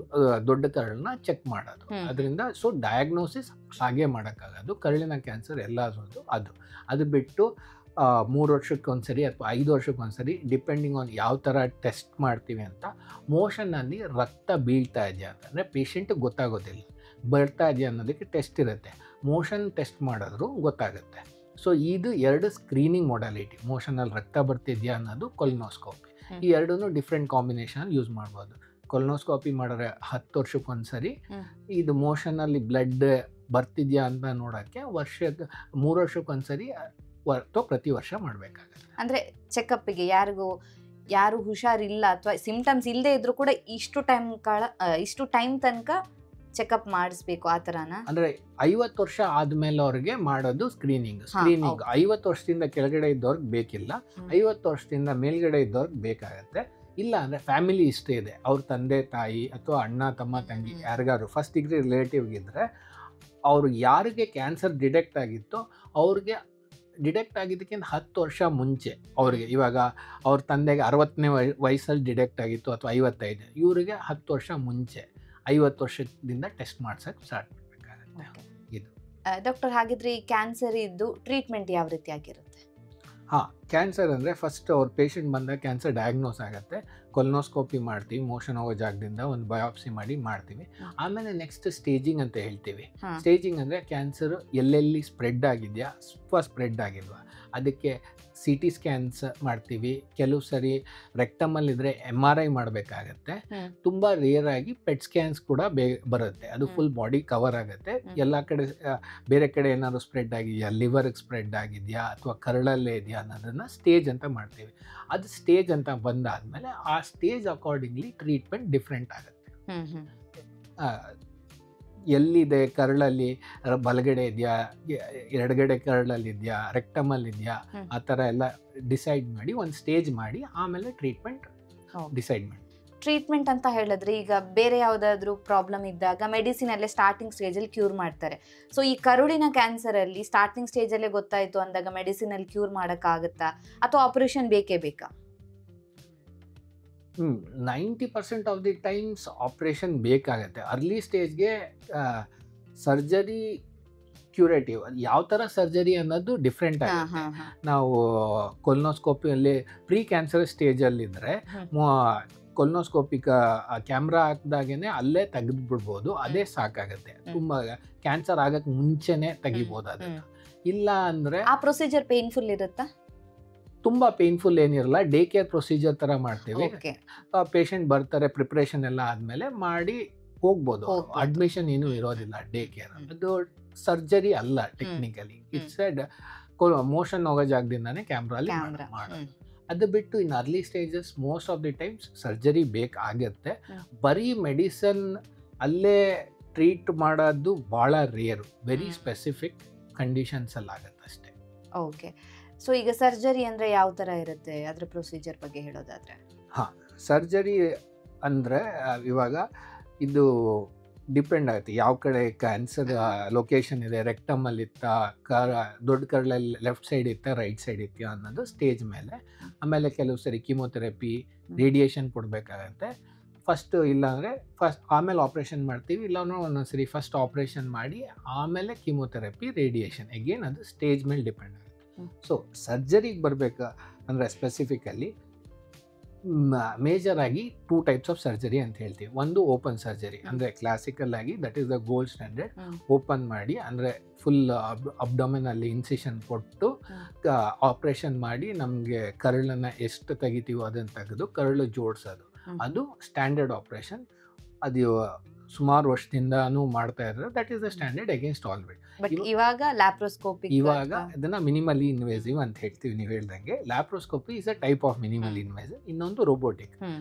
ದೊಡ್ಡ ಕರಳನ್ನ ಚೆಕ್ ಮಾಡೋದು. ಅದರಿಂದ ಸೊ ಡಯಾಗ್ನೋಸಿಸ್ ಹಾಗೆ ಮಾಡೋಕ್ಕಾಗೋದು. ಕರಳಿನ ಕ್ಯಾನ್ಸರ್ ಎಲ್ಲದು ಅದು ಬಿಟ್ಟು 3 ವರ್ಷಕ್ಕೊಂದ್ಸರಿ ಅಥವಾ 5 ವರ್ಷಕ್ಕೊಂದ್ಸರಿ ಡಿಪೆಂಡಿಂಗ್ ಆನ್ ಯಾವ ಥರ ಟೆಸ್ಟ್ ಮಾಡ್ತೀವಿ ಅಂತ, ಮೋಷನ್ನಲ್ಲಿ ರಕ್ತ ಬೀಳ್ತಾ ಇದೆಯಾ ಅಂತಂದರೆ ಪೇಷಂಟಿಗೆ ಗೊತ್ತಾಗೋದಿಲ್ಲ. ಬರ್ತಾ ಇದೆಯಾ ಅನ್ನೋದಕ್ಕೆ ಟೆಸ್ಟ್ ಇರುತ್ತೆ. ಮೋಷನ್ ಟೆಸ್ಟ್ ಮಾಡಿದ್ರು ಗೊತ್ತಾಗುತ್ತೆ. ಸೊ ಇದು 2 ಸ್ಕ್ರೀನಿಂಗ್ ಮೊಡಾಲಿಟಿ. ಮೋಷನಲ್ಲಿ ರಕ್ತ ಬರ್ತಿದೆಯಾ ಅನ್ನೋದು ಕೊಲೊನೋಸ್ಕೋಪಿ. ಈ ಎರಡೂ ಡಿಫ್ರೆಂಟ್ ಕಾಂಬಿನೇಷನಲ್ಲಿ ಯೂಸ್ ಮಾಡ್ಬೋದು. ಕೊಲೊನೋಸ್ಕೋಪಿ ಮಾಡಿದ್ರೆ 10 ವರ್ಷಕ್ಕೊಂದ್ಸರಿ, ಇದು ಮೋಷನಲ್ಲಿ ಬ್ಲಡ್ ಬರ್ತಿದೆಯಾ ಅಂತ ನೋಡೋಕ್ಕೆ 3 ವರ್ಷಕ್ಕೊಂದ್ಸರಿ ಅಥವಾ ಪ್ರತಿ ವರ್ಷ ಮಾಡಬೇಕಾಗುತ್ತೆ. ಅಂದರೆ ಚೆಕಪ್ಪಿಗೆ ಯಾರು ಹುಷಾರಿಲ್ಲ ಅಥವಾ ಸಿಂಪ್ಟಮ್ಸ್ ಇಲ್ಲದೆ ಇದ್ರೂ ಕೂಡ ಇಷ್ಟು ಟೈಮ್ ತನಕ ಚೆಕಪ್ ಮಾಡಿಸ್ಬೇಕು, ಆ ಥರನಾ? ಅಂದರೆ 50 ವರ್ಷ ಆದಮೇಲೆ ಅವ್ರಿಗೆ ಮಾಡೋದು ಸ್ಕ್ರೀನಿಂಗ್. 50 ವರ್ಷದಿಂದ ಕೆಳಗಡೆ ಇದ್ದವ್ರಿಗೆ ಬೇಕಿಲ್ಲ, 50 ವರ್ಷದಿಂದ ಮೇಲ್ಗಡೆ ಇದ್ದವ್ರಿಗೆ ಬೇಕಾಗತ್ತೆ. ಇಲ್ಲ ಅಂದರೆ ಫ್ಯಾಮಿಲಿ ಹಿಸ್ಟ್ರಿ ಇದೆ, ಅವ್ರ ತಂದೆ ತಾಯಿ ಅಥವಾ ಅಣ್ಣ ತಮ್ಮ ತಂಗಿ ಯಾರಿಗಾದ್ರು ಫಸ್ಟ್ ಡಿಗ್ರಿ ರಿಲೇಟಿವ್ಗಿದ್ರೆ, ಅವರು ಯಾರಿಗೆ ಕ್ಯಾನ್ಸರ್ ಡಿಟೆಕ್ಟ್ ಆಗಿತ್ತೋ ಅವ್ರಿಗೆ ಡಿಟೆಕ್ಟ್ ಆಗಿದ್ದಕ್ಕಿಂತ 10 ವರ್ಷ ಮುಂಚೆ, ಅವ್ರಿಗೆ ಇವಾಗ ಅವ್ರ ತಂದೆಗೆ 60ನೇ ವಯಸ್ಸಲ್ಲಿ ಡಿಟೆಕ್ಟ್ ಆಗಿತ್ತು ಅಥವಾ 55, ಇವರಿಗೆ 10 ವರ್ಷ ಮುಂಚೆ 50 ವರ್ಷದಿಂದ ಟೆಸ್ಟ್ ಮಾಡ್ಸೋಕ್ಕೆ ಸ್ಟಾರ್ಟ್ ಮಾಡಬೇಕಾಗುತ್ತೆ. ಇದು ಡಾಕ್ಟರ್, ಹಾಗಿದ್ರೆ ಈ ಕ್ಯಾನ್ಸರ್ ಇದ್ದು ಟ್ರೀಟ್ಮೆಂಟ್ ಯಾವ ರೀತಿ ಆಗಿರುತ್ತೆ? ಕ್ಯಾನ್ಸರ್ ಅಂದರೆ ಫಸ್ಟ್ ಅವ್ರ ಪೇಷಂಟ್ ಬಂದಾಗ ಕ್ಯಾನ್ಸರ್ ಡಯಾಗ್ನೋಸ್ ಆಗುತ್ತೆ, ಕೊಲೊನೋಸ್ಕೋಪಿ ಮಾಡ್ತೀವಿ, ಮೋಷನ್ ಹೋಗೋ ಜಾಗದಿಂದ ಒಂದು ಬಯಾಪ್ಸಿ ಮಾಡ್ತೀವಿ. ಆಮೇಲೆ ನೆಕ್ಸ್ಟ್ ಸ್ಟೇಜಿಂಗ್ ಅಂತ ಹೇಳ್ತೀವಿ. ಸ್ಟೇಜಿಂಗ್ ಅಂದರೆ ಕ್ಯಾನ್ಸರ್ ಎಲ್ಲೆಲ್ಲಿ ಸ್ಪ್ರೆಡ್ ಆಗಿದೆಯಾ, ಸ್ಪ್ರೆಡ್ ಆಗಿಲ್ವಾ, ಅದಕ್ಕೆ CT ಸ್ಕ್ಯಾನ್ಸ್ ಮಾಡ್ತೀವಿ. ಕೆಲವು ಸರಿ ರೆಕ್ಟಮಲ್ಲಿದ್ದರೆ MRI ಮಾಡಬೇಕಾಗತ್ತೆ. ತುಂಬ ರೇರ್ ಆಗಿ PET ಸ್ಕ್ಯಾನ್ಸ್ ಕೂಡ ಬರುತ್ತೆ, ಅದು ಫುಲ್ ಬಾಡಿ ಕವರ್ ಆಗುತ್ತೆ. ಎಲ್ಲ ಕಡೆ ಬೇರೆ ಕಡೆ ಏನಾದರೂ ಸ್ಪ್ರೆಡ್ ಆಗಿದೆಯಾ, ಲಿವರ್ಗೆ ಸ್ಪ್ರೆಡ್ ಆಗಿದೆಯಾ ಅಥವಾ ಕರಳಲ್ಲೇ ಇದೆಯಾ ಅನ್ನೋದನ್ನು ಸ್ಟೇಜ್ ಅಂತ ಮಾಡ್ತೀವಿ. ಅದು ಸ್ಟೇಜ್ ಅಂತ ಬಂದಾದಮೇಲೆ ಆ ಸ್ಟೇಜ್ ಅಕಾರ್ಡಿಂಗ್ಲಿ ಟ್ರೀಟ್ಮೆಂಟ್ ಡಿಫ್ರೆಂಟ್ ಆಗುತ್ತೆ. ಎಲ್ಲಿದೆ, ಕರಳಲ್ಲಿ ಬಲಗಡೆ ಇದೆಯಾ, ಎಡಗಡೆ ಕರಳಲ್ಲಿದೆಯಾ, ರೆಕ್ಟಮಲ್ಲಿದೆಯಾ, ಆ ಥರ ಎಲ್ಲ ಡಿಸೈಡ್ ಮಾಡಿ ಒಂದು ಸ್ಟೇಜ್ ಮಾಡಿ ಆಮೇಲೆ ಟ್ರೀಟ್ಮೆಂಟ್ ಡಿಸೈಡ್ ಮಾಡಿ. ಟ್ರೀಟ್ಮೆಂಟ್ ಅಂತ ಹೇಳಿದ್ರೆ ಈಗ ಬೇರೆ ಯಾವುದಾದ್ರೂ ಪ್ರಾಬ್ಲಮ್ ಇದ್ದಾಗ ಮೆಡಿಸಿನಲ್ಲೇ ಸ್ಟಾರ್ಟಿಂಗ್ ಸ್ಟೇಜಲ್ಲಿ ಕ್ಯೂರ್ ಮಾಡ್ತಾರೆ. ಸೊ ಈ ಕರುಳಿನ ಕ್ಯಾನ್ಸರಲ್ಲಿ ಸ್ಟಾರ್ಟಿಂಗ್ ಸ್ಟೇಜಲ್ಲೇ ಗೊತ್ತಾಯಿತು ಅಂದಾಗ ಮೆಡಿಸಿನಲ್ಲಿ ಕ್ಯೂರ್ ಮಾಡೋಕ್ಕಾಗುತ್ತಾ ಅಥವಾ ಆಪರೇಷನ್ ಬೇಕೇ ಬೇಕಾ? 90% ಆಫ್ ದಿ ಟೈಮ್ಸ್ ಆಪ್ರೇಷನ್ ಬೇಕಾಗತ್ತೆ. ಅರ್ಲಿ ಸ್ಟೇಜ್ಗೆ ಸರ್ಜರಿ ಕ್ಯೂರೇಟಿವ್. ಯಾವ ಥರ ಸರ್ಜರಿ ಅನ್ನೋದು ಡಿಫ್ರೆಂಟ್ ಆಗುತ್ತೆ. ನಾವು ಕೊಲೊನೋಸ್ಕೋಪಿಯಲ್ಲಿ ಪ್ರೀ ಕ್ಯಾನ್ಸರ್ ಸ್ಟೇಜಲ್ಲಿದ್ದರೆ ಕೊಲೊನೋಸ್ಕೋಪಿಕ್ ಕ್ಯಾಮ್ರಾ ಹಾಕಿದಾಗೇ ಅಲ್ಲೇ ತೆಗೆದುಬಿಡ್ಬೋದು, ಅದೇ ಸಾಕಾಗುತ್ತೆ. ತುಂಬ ಕ್ಯಾನ್ಸರ್ ಆಗೋಕ್ಕೆ ಮುಂಚೆನೇ ತೆಗಿಬೋದು ಅದನ್ನು. ಇಲ್ಲ ಅಂದರೆ ಆ ಪ್ರೊಸೀಜರ್ ಪೇನ್ಫುಲ್ ಇರುತ್ತಾ? ತುಂಬ ಪೇನ್ಫುಲ್ ಏನಿರಲ್ಲ, ಡೇ ಕೇರ್ ಪ್ರೊಸೀಜರ್ ಥರ ಮಾಡ್ತೀವಿ. ಪೇಷಂಟ್ ಬರ್ತಾರೆ, ಪ್ರಿಪ್ರೇಷನ್ ಎಲ್ಲ ಆದಮೇಲೆ ಮಾಡಿ ಹೋಗ್ಬೋದು. ಅಡ್ಮಿಷನ್ ಏನೂ ಇರೋದಿಲ್ಲ ಡೇ ಕೇರ್. ಅದು ಸರ್ಜರಿ ಅಲ್ಲ ಟೆಕ್ನಿಕಲಿ, ಇಟ್ಸ್ ಮೋಷನ್ ಹೋಗೋ ಜಾಗದಿಂದಾನೇ ಕ್ಯಾಮ್ರಲ್ಲಿ ಮಾಡೋದು. ಅದು ಬಿಟ್ಟು ಇನ್ನು early stages most of the times surgery ಬೇಕಾಗತ್ತೆ. ಬರೀ ಮೆಡಿಸನ್ ಅಲ್ಲೇ ಟ್ರೀಟ್ ಮಾಡೋದು ಭಾಳ ರೇರು, ವೆರಿ ಸ್ಪೆಸಿಫಿಕ್ ಕಂಡೀಷನ್ಸಲ್ಲಿ ಆಗುತ್ತೆ ಅಷ್ಟೇ. ಓಕೆ. ಸೊ ಈಗ ಸರ್ಜರಿ ಅಂದರೆ ಯಾವ ಥರ ಇರುತ್ತೆ, ಅದರ ಪ್ರೊಸೀಜರ್ ಬಗ್ಗೆ ಹೇಳೋದಾದರೆ? ಸರ್ಜರಿ ಅಂದರೆ ಇವಾಗ ಇದು ಡಿಪೆಂಡ್ ಆಗುತ್ತೆ ಯಾವ ಕಡೆ ಕ್ಯಾನ್ಸರ್ ಲೊಕೇಶನ್ ಇದೆ, ರೆಕ್ಟಮಲ್ಲಿತ್ತಾ, ದೊಡ್ಡ ಕರಳಲ್ಲಿ ಲೆಫ್ಟ್ ಸೈಡ್ ಇತ್ತಾ, ರೈಟ್ ಸೈಡ್ ಇತ್ತಾ ಅನ್ನೋದು ಸ್ಟೇಜ್ ಮೇಲೆ. ಆಮೇಲೆ ಕೆಲವು ಸರಿ ಕೀಮೋಥೆರಪಿ, ರೇಡಿಯೇಷನ್ ಕೊಡಬೇಕಾಗತ್ತೆ ಫಸ್ಟು. ಇಲ್ಲಾಂದರೆ ಆಮೇಲೆ ಆಪ್ರೇಷನ್ ಮಾಡ್ತೀವಿ, ಇಲ್ಲಾಂದ್ರೆ ಒಂದೊಂದ್ಸರಿ ಫಸ್ಟ್ ಆಪ್ರೇಷನ್ ಮಾಡಿ ಆಮೇಲೆ ಕೀಮೋಥೆರಪಿ, ರೇಡಿಯೇಷನ್. ಎಗೇನ್ ಅದು ಸ್ಟೇಜ್ ಮೇಲೆ ಡಿಪೆಂಡ್ ಆಗುತ್ತೆ. ಸೊ ಸರ್ಜರಿಗೆ ಬರಬೇಕಾ ಅಂದರೆ ಸ್ಪೆಸಿಫಿಕಲಿ ಮೇಜರ್ ಆಗಿ 2 ಟೈಪ್ಸ್ ಆಫ್ ಸರ್ಜರಿ ಅಂತ ಹೇಳ್ತೀವಿ. ಒಂದು ಓಪನ್ ಸರ್ಜರಿ ಅಂದರೆ ಕ್ಲಾಸಿಕಲ್ ಆಗಿ, that is the gold standard. Open ಮಾಡಿ ಅಂದರೆ ಫುಲ್ ಅಬ್ಡೊಮೆನಲ್ಲಿ ಇನ್ಸಿಷನ್ ಕೊಟ್ಟು ಆಪ್ರೇಷನ್ ಮಾಡಿ ನಮಗೆ ಕರಳನ್ನು ಎಷ್ಟು ತೆಗಿತೀವೋ ಅದನ್ನು ತೆಗೆದು ಕರಳು ಜೋಡಿಸೋದು, ಅದು ಸ್ಟ್ಯಾಂಡರ್ಡ್ ಆಪ್ರೇಷನ್. ಅದು ಸುಮಾರು ವರ್ಷದಿಂದನೂ ಮಾಡ್ತಾ ಇದ್ದಾರೆ. That is the standard against all wet. But ಇವಾಗ ಲ್ಯಾಪ್ರೋಸ್ಕೋಪಿ, ಇವಾಗ ಅದನ್ನು ಮಿನಿಮಲಿ ಇನ್ವೇಸಿವ್ ಅಂತ ಹೇಳ್ತೀವಿ. ನೀವು ಹೇಳ್ದಂಗೆ laparoscopy is a type of minimal invasive. ಇನ್ನೊಂದು ರೋಬೋಟಿಕ್.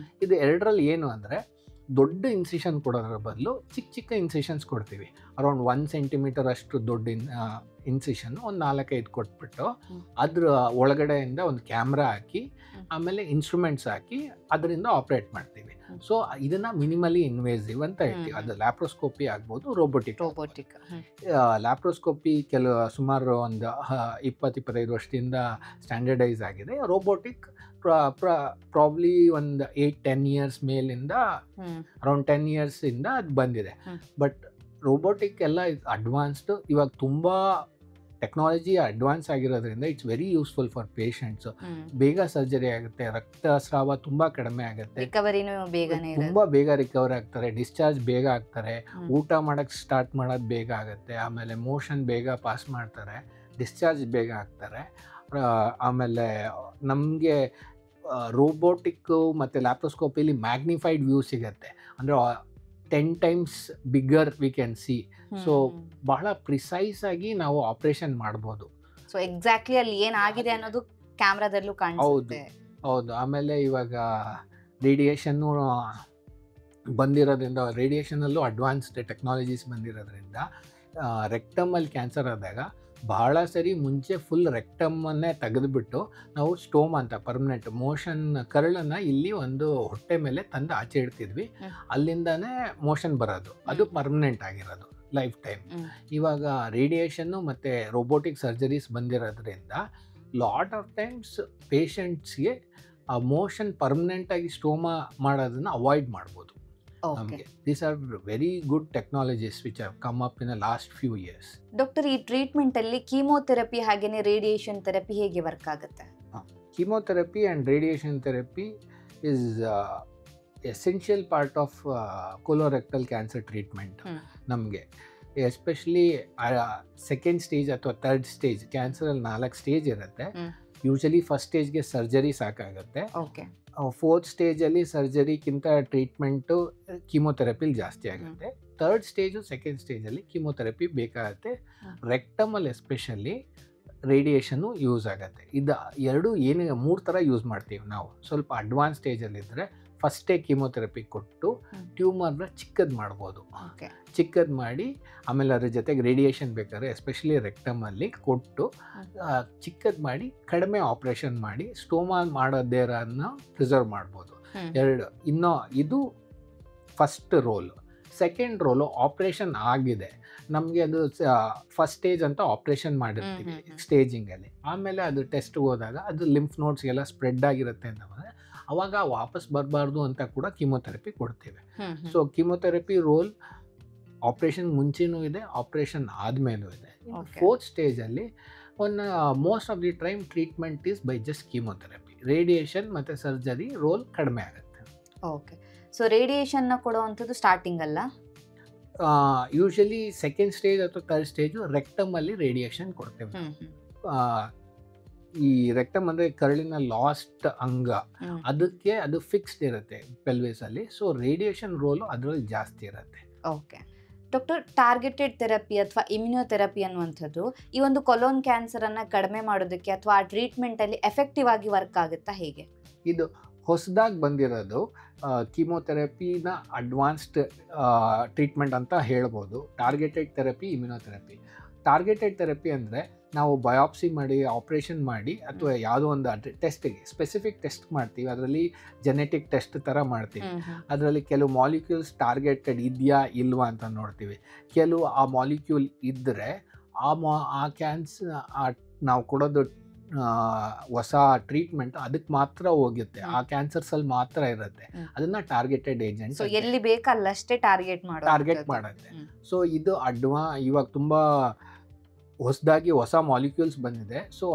ಇದು ಎರಡರಲ್ಲಿ ಏನು ಅಂದರೆ ದೊಡ್ಡ ಇನ್ಸಿಷನ್ ಕೊಡೋದ್ರ ಬದಲು ಚಿಕ್ಕ ಚಿಕ್ಕ ಇನ್ಸಿಷನ್ಸ್ ಕೊಡ್ತೀವಿ. ಅರೌಂಡ್ 1 ಸೆಂಟಿಮೀಟರ್ ಅಷ್ಟು ದೊಡ್ಡ ಇನ್ಸಿಷನ್ ಒಂದು 4-5 ಕೊಟ್ಬಿಟ್ಟು ಅದ್ರ ಒಳಗಡೆಯಿಂದ ಒಂದು ಕ್ಯಾಮ್ರಾ ಹಾಕಿ ಆಮೇಲೆ ಇನ್ಸ್ಟ್ರೂಮೆಂಟ್ಸ್ ಹಾಕಿ ಅದರಿಂದ ಆಪ್ರೇಟ್ ಮಾಡ್ತೀವಿ. ಸೊ ಇದನ್ನ ಮಿನಿಮಲಿ ಇನ್ವೇಸಿವ್ ಅಂತ ಹೇಳ್ತೀವಿ. ಅದು ಲ್ಯಾಪ್ರೋಸ್ಕೋಪಿ ಆಗ್ಬೋದು, ರೋಬೋಟಿಕ್. ಲ್ಯಾಪ್ರೋಸ್ಕೋಪಿ ಸುಮಾರು ಒಂದು 20-25 ವರ್ಷದಿಂದ ಸ್ಟ್ಯಾಂಡರ್ಡೈಸ್ ಆಗಿದೆ. ರೋಬೋಟಿಕ್ ಪ್ರಾಬ್ಲಿ ಒಂದು 8-10 ಇಯರ್ಸ್ ಮೇಲಿಂದ, ಅರೌಂಡ್ 10 ಇಯರ್ಸಿಂದ ಅದು ಬಂದಿದೆ. ಬಟ್ ರೋಬೋಟಿಕ್ ಎಲ್ಲ ಅಡ್ವಾನ್ಸ್ಡ್. ಇವಾಗ ತುಂಬ ಟೆಕ್ನಾಲಜಿ ಅಡ್ವಾನ್ಸ್ ಆಗಿರೋದ್ರಿಂದ it's very useful for patients. ಬೇಗ ಸರ್ಜರಿ ಆಗುತ್ತೆ, ರಕ್ತಸ್ರಾವ ತುಂಬ ಕಡಿಮೆ ಆಗುತ್ತೆ, ರಿಕವರಿನೂ ಬೇಗನೆ ತುಂಬ ಬೇಗ ರಿಕವರ್ ಆಗ್ತಾರೆ, ಡಿಸ್ಚಾರ್ಜ್ ಬೇಗ ಆಗ್ತಾರೆ, ಊಟ ಮಾಡೋಕ್ಕೆ ಸ್ಟಾರ್ಟ್ ಮಾಡೋದು ಬೇಗ ಆಗುತ್ತೆ, ಆಮೇಲೆ ಮೋಷನ್ ಬೇಗ ಪಾಸ್ ಮಾಡ್ತಾರೆ, ಡಿಸ್ಚಾರ್ಜ್ ಬೇಗ ಆಗ್ತಾರೆ. ಆಮೇಲೆ ನಮಗೆ ರೋಬೋಟಿಕ್ಕು ಮತ್ತು ಲ್ಯಾಪ್ರೋಸ್ಕೋಪಿಲಿ ಮ್ಯಾಗ್ನಿಫೈಡ್ ವ್ಯೂ ಸಿಗುತ್ತೆ, ಅಂದರೆ 10 times bigger we can see. So ಬಹಳ ಪ್ರಿಸೈಸ್ ಆಗಿ ನಾವು ಆಪರೇಷನ್ ಮಾಡ್ಬೋದು. ಸೊ ಎಕ್ಸಾಕ್ಟ್ಲಿ ಅಲ್ಲಿ ಏನಾಗಿದೆ ಅನ್ನೋದು ಕ್ಯಾಮ್ರಾದಲ್ಲೂ ಕಾಣಿಸುತ್ತೆ. ಹೌದು. ಆಮೇಲೆ ಇವಾಗ ರೇಡಿಯೇಷನ್ನು ಬಂದಿರೋದ್ರಿಂದ, ರೇಡಿಯೇಷನಲ್ಲೂ ಅಡ್ವಾನ್ಸ್ಡ್ ಟೆಕ್ನಾಲಜೀಸ್ ಬಂದಿರೋದ್ರಿಂದ ರೆಕ್ಟಮಲ್ಲಿ ಕ್ಯಾನ್ಸರ್ ಆದಾಗ ಬಹಳ ಸರಿ ಮುಂಚೆ ಫುಲ್ ರೆಕ್ಟಮನ್ನೇ ತೆಗೆದುಬಿಟ್ಟು ನಾವು ಸ್ಟೋಮ್ ಅಂತ ಪರ್ಮನೆಂಟ್ ಮೋಷನ್ ಕರಳನ್ನು ಇಲ್ಲಿ ಒಂದು ಹೊಟ್ಟೆ ಮೇಲೆ ತಂದು ಆಚೆ ಇಡ್ತಿದ್ವಿ, ಅಲ್ಲಿಂದಾನೇ ಮೋಷನ್ ಬರೋದು, ಅದು ಪರ್ಮನೆಂಟ್ ಆಗಿರೋದು ಲೈಫ್ ಟೈಮ್. ಇವಾಗ ರೇಡಿಯೇಷನ್ನು ಮತ್ತು ರೋಬೋಟಿಕ್ ಸರ್ಜರೀಸ್ ಬಂದಿರೋದ್ರಿಂದ ಲಾಟ್ ಆಫ್ ಟೈಮ್ಸ್ ಪೇಷಂಟ್ಸ್ಗೆ ಆ ಮೋಷನ್ ಪರ್ಮನೆಂಟಾಗಿ ಸ್ಟೋಮಾ ಮಾಡೋದನ್ನು ಅವಾಯ್ಡ್ ಮಾಡ್ಬೋದು ನಮಗೆ. These are very good technologies which have come up in the last few years. Doctor, ಈ ಟ್ರೀಟ್ಮೆಂಟಲ್ಲಿ ಕೀಮೋಥೆರಪಿ ಹಾಗೆಯೇ ರೇಡಿಯೇಷನ್ ಥೆರಪಿ ಹೇಗೆ ವರ್ಕ್ ಆಗುತ್ತೆ? Chemotherapy and radiation therapy is essential part of colorectal cancer treatment ನಮಗೆ. Especially second stage ಅಥವಾ third stage, ಕ್ಯಾನ್ಸರಲ್ಲಿ 4 stage ಇರುತ್ತೆ. Usually first ಸ್ಟೇಜ್ಗೆ surgery ಸಾಕಾಗುತ್ತೆ. ಫೋರ್ತ್ ಸ್ಟೇಜಲ್ಲಿ ಸರ್ಜರಿಗಿಂತ ಟ್ರೀಟ್ಮೆಂಟು ಕೀಮೋಥೆರಪಿಲಿ ಜಾಸ್ತಿ ಆಗುತ್ತೆ. ಥರ್ಡ್ ಸ್ಟೇಜು ಸೆಕೆಂಡ್ ಸ್ಟೇಜಲ್ಲಿ ಕೀಮೋಥೆರಪಿ ಬೇಕಾಗುತ್ತೆ. ರೆಕ್ಟಮಲ್ಲಿ ಎಸ್ಪೆಷಲಿ ರೇಡಿಯೇಷನ್ನು ಯೂಸ್ ಆಗುತ್ತೆ. ಇದು ಎರಡು ಏನು 3 ಥರ ಯೂಸ್ ಮಾಡ್ತೀವಿ ನಾವು. ಸ್ವಲ್ಪ ಅಡ್ವಾನ್ಸ್ ಸ್ಟೇಜಲ್ಲಿದ್ದರೆ ಫಸ್ಟೇ ಕೀಮೋಥೆರಪಿ ಕೊಟ್ಟು ಟ್ಯೂಮರ್ನ ಚಿಕ್ಕದು ಮಾಡ್ಬೋದು. ಚಿಕ್ಕದು ಮಾಡಿ ಆಮೇಲೆ ಅದ್ರ ಜೊತೆಗೆ ರೇಡಿಯೇಷನ್ ಬೇಕಾದ್ರೆ ಎಸ್ಪೆಷಲಿ ರೆಕ್ಟಮಲ್ಲಿ ಕೊಟ್ಟು ಚಿಕ್ಕದು ಮಾಡಿ ಕಡಿಮೆ ಆಪ್ರೇಷನ್ ಮಾಡಿ ಸ್ಟೋಮಾ ಮಾಡೋದೇರನ್ನು ಪ್ರಿಸರ್ವ್ ಮಾಡ್ಬೋದು. ಇನ್ನೂ ಇದು first role. Second role operation ಆಗಿದೆ, ನಮಗೆ ಅದು ಫಸ್ಟ್ ಸ್ಟೇಜ್ ಅಂತ ಆಪ್ರೇಷನ್ ಮಾಡಿರ್ತೀವಿ ಸ್ಟೇಜಿಂಗಲ್ಲಿ. ಆಮೇಲೆ ಅದು ಟೆಸ್ಟ್ಗೆ ಹೋದಾಗ ಅದು ಲಿಂಫ್ ನೋಡ್ಸ್ಗೆಲ್ಲ ಸ್ಪ್ರೆಡ್ ಆಗಿರುತ್ತೆ ಅಂತ ಅವಾಗ ವಾಪಸ್ ಬರಬಾರ್ದು ಅಂತ ಕೂಡ ಕೀಮೋಥೆರಪಿ ಕೊಡ್ತೇವೆ. ಸೊ ಕೀಮೋಥೆರಪಿ ರೋಲ್ ಆಪ್ರೇಷನ್ ಮುಂಚೆನೂ ಇದೆ, ಆಪ್ರೇಷನ್ ಆದಮೇಲೂ ಇದೆ. ಫೋರ್ತ್ ಸ್ಟೇಜಲ್ಲಿ most of the time treatment is by just chemotherapy. Radiation ಮತ್ತು ಸರ್ಜರಿ ರೋಲ್ ಕಡಿಮೆ ಆಗುತ್ತೆ. ಓಕೆ. ಸೊ ರೇಡಿಯೇಷನ್ನ ಕೊಡುವಂಥದ್ದು ಸ್ಟಾರ್ಟಿಂಗ್ ಅಲ್ಲ, ಯೂಶಲಿ ಸೆಕೆಂಡ್ ಸ್ಟೇಜ್ ಅಥವಾ ಥರ್ಡ್ ಸ್ಟೇಜು ರೆಕ್ಟಮಲ್ಲಿ ರೇಡಿಯೇಷನ್ ಕೊಡ್ತೇವೆ. ಈ ರೆಕ್ಟಮ್ ಅಂದರೆ ಕರಳಿನ ಲಾಸ್ಟ್ ಅಂಗ, ಅದಕ್ಕೆ ಅದು ಫಿಕ್ಸ್ಡ್ ಇರುತ್ತೆ ಪೆಲ್ವಿಸಲ್ಲಿ. ಸೊ ರೇಡಿಯೇಷನ್ ರೋಲು ಅದರಲ್ಲಿ ಜಾಸ್ತಿ ಇರುತ್ತೆ. ಓಕೆ ಡಾಕ್ಟರ್, ಟಾರ್ಗೆಟೆಡ್ ಥೆರಪಿ ಅಥವಾ ಇಮ್ಯುನೋಥೆರಪಿ ಅನ್ನುವಂಥದ್ದು ಈ ಒಂದು ಕೊಲೋನ್ ಕ್ಯಾನ್ಸರನ್ನು ಕಡಿಮೆ ಮಾಡೋದಕ್ಕೆ ಅಥವಾ ಆ ಟ್ರೀಟ್ಮೆಂಟಲ್ಲಿ ಎಫೆಕ್ಟಿವ್ ಆಗಿ ವರ್ಕ್ ಆಗುತ್ತಾ, ಹೇಗೆ? ಇದು ಹೊಸದಾಗಿ ಬಂದಿರೋದು ಕೀಮೋಥೆರಪಿನ ಅಡ್ವಾನ್ಸ್ಡ್ ಟ್ರೀಟ್ಮೆಂಟ್ ಅಂತ ಹೇಳ್ಬೋದು. Targeted therapy, immunotherapy. Targeted therapy ಅಂದರೆ ನಾವು ಬಯಾಪ್ಸಿ ಮಾಡಿ ಆಪ್ರೇಷನ್ ಮಾಡಿ ಅಥವಾ ಯಾವುದೋ ಒಂದು ಟೆಸ್ಟಿಗೆ ಸ್ಪೆಸಿಫಿಕ್ ಟೆಸ್ಟ್ ಮಾಡ್ತೀವಿ, ಅದರಲ್ಲಿ ಜೆನೆಟಿಕ್ ಟೆಸ್ಟ್ ಥರ ಮಾಡ್ತೀವಿ. ಅದರಲ್ಲಿ ಕೆಲವು ಮಾಲಿಕ್ಯೂಲ್ಸ್ ಟಾರ್ಗೆಟೆಡ್ ಇದೆಯಾ ಇಲ್ವಾ ಅಂತ ನೋಡ್ತೀವಿ. ಕೆಲವು ಆ ಮಾಲಿಕ್ಯೂಲ್ ಇದ್ದರೆ ಆ ಕ್ಯಾನ್ಸರ್ ನಾವು ಕೊಡೋದು ಹೊಸ ಟ್ರೀಟ್ಮೆಂಟ್ ಅದಕ್ಕೆ ಮಾತ್ರ ಹೋಗುತ್ತೆ, ಆ ಕ್ಯಾನ್ಸರ್ಸಲ್ಲಿ ಮಾತ್ರ ಇರುತ್ತೆ. ಅದನ್ನು ಟಾರ್ಗೆಟೆಡ್ ಏಜೆಂಟ್, ಸೊ ಎಲ್ಲಿ ಬೇಕಲ್ಲಷ್ಟೇ ಟಾರ್ಗೆಟ್ ಮಾಡುತ್ತೆ. ಸೊ ಇದು ಇವಾಗ ತುಂಬ ಹೊಸದಾಗಿ ಹೊಸ ಮಾಲಿಕ್ಯೂಲ್ಸ್ ಬಂದಿದೆ. So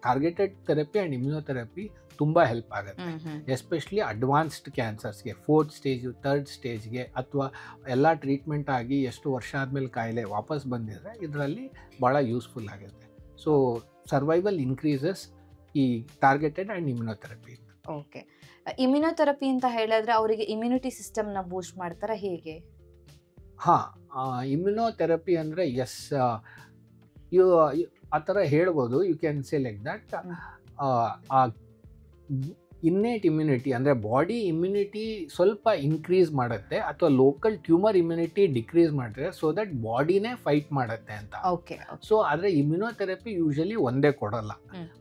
targeted therapy and immunotherapy ತುಂಬ ಹೆಲ್ಪ್ ಆಗುತ್ತೆ, ಎಸ್ಪೆಷಲಿ ಅಡ್ವಾನ್ಸ್ಡ್ ಕ್ಯಾನ್ಸರ್ಸ್ಗೆ, ಫೋರ್ತ್ ಸ್ಟೇಜು ಥರ್ಡ್ ಸ್ಟೇಜ್ಗೆ, ಅಥವಾ ಎಲ್ಲ ಟ್ರೀಟ್ಮೆಂಟ್ ಆಗಿ ಎಷ್ಟು ವರ್ಷ ಆದಮೇಲೆ ಕಾಯಿಲೆ ವಾಪಸ್ ಬಂದಿದ್ರೆ ಇದರಲ್ಲಿ ಭಾಳ ಯೂಸ್ಫುಲ್ ಆಗುತ್ತೆ. ಸೊ ಸರ್ವೈವಲ್ ಇನ್ಕ್ರೀಸಸ್ ಈ targeted and immunotherapy. Okay. Immunotherapy ಅಂತ ಹೇಳಿದ್ರೆ ಅವರಿಗೆ ಇಮ್ಯುನಿಟಿ ಸಿಸ್ಟಮ್ನ ಬೂಸ್ಟ್ ಮಾಡ್ತಾರಾ, ಹೇಗೆ? ಇಮ್ಯುನೋಥೆರಪಿ ಅಂದರೆ ಎಸ್, ಆ ಥರ ಹೇಳ್ಬೋದು. You can say like that. Innate immunity ಅಂದರೆ ಬಾಡಿ ಇಮ್ಯುನಿಟಿ ಸ್ವಲ್ಪ ಇನ್ಕ್ರೀಸ್ ಮಾಡುತ್ತೆ, ಅಥವಾ ಲೋಕಲ್ ಟ್ಯೂಮರ್ ಇಮ್ಯುನಿಟಿ ಡಿಕ್ರೀಸ್ ಮಾಡ್ತಾರೆ, ಸೊ ದಟ್ ಬಾಡಿನೇ ಫೈಟ್ ಮಾಡುತ್ತೆ ಅಂತ. ಸೊ ಆದರೆ ಇಮ್ಯುನೋಥೆರಪಿ ಯೂಶಲಿ ಒಂದೇ ಕೊಡಲ್ಲ,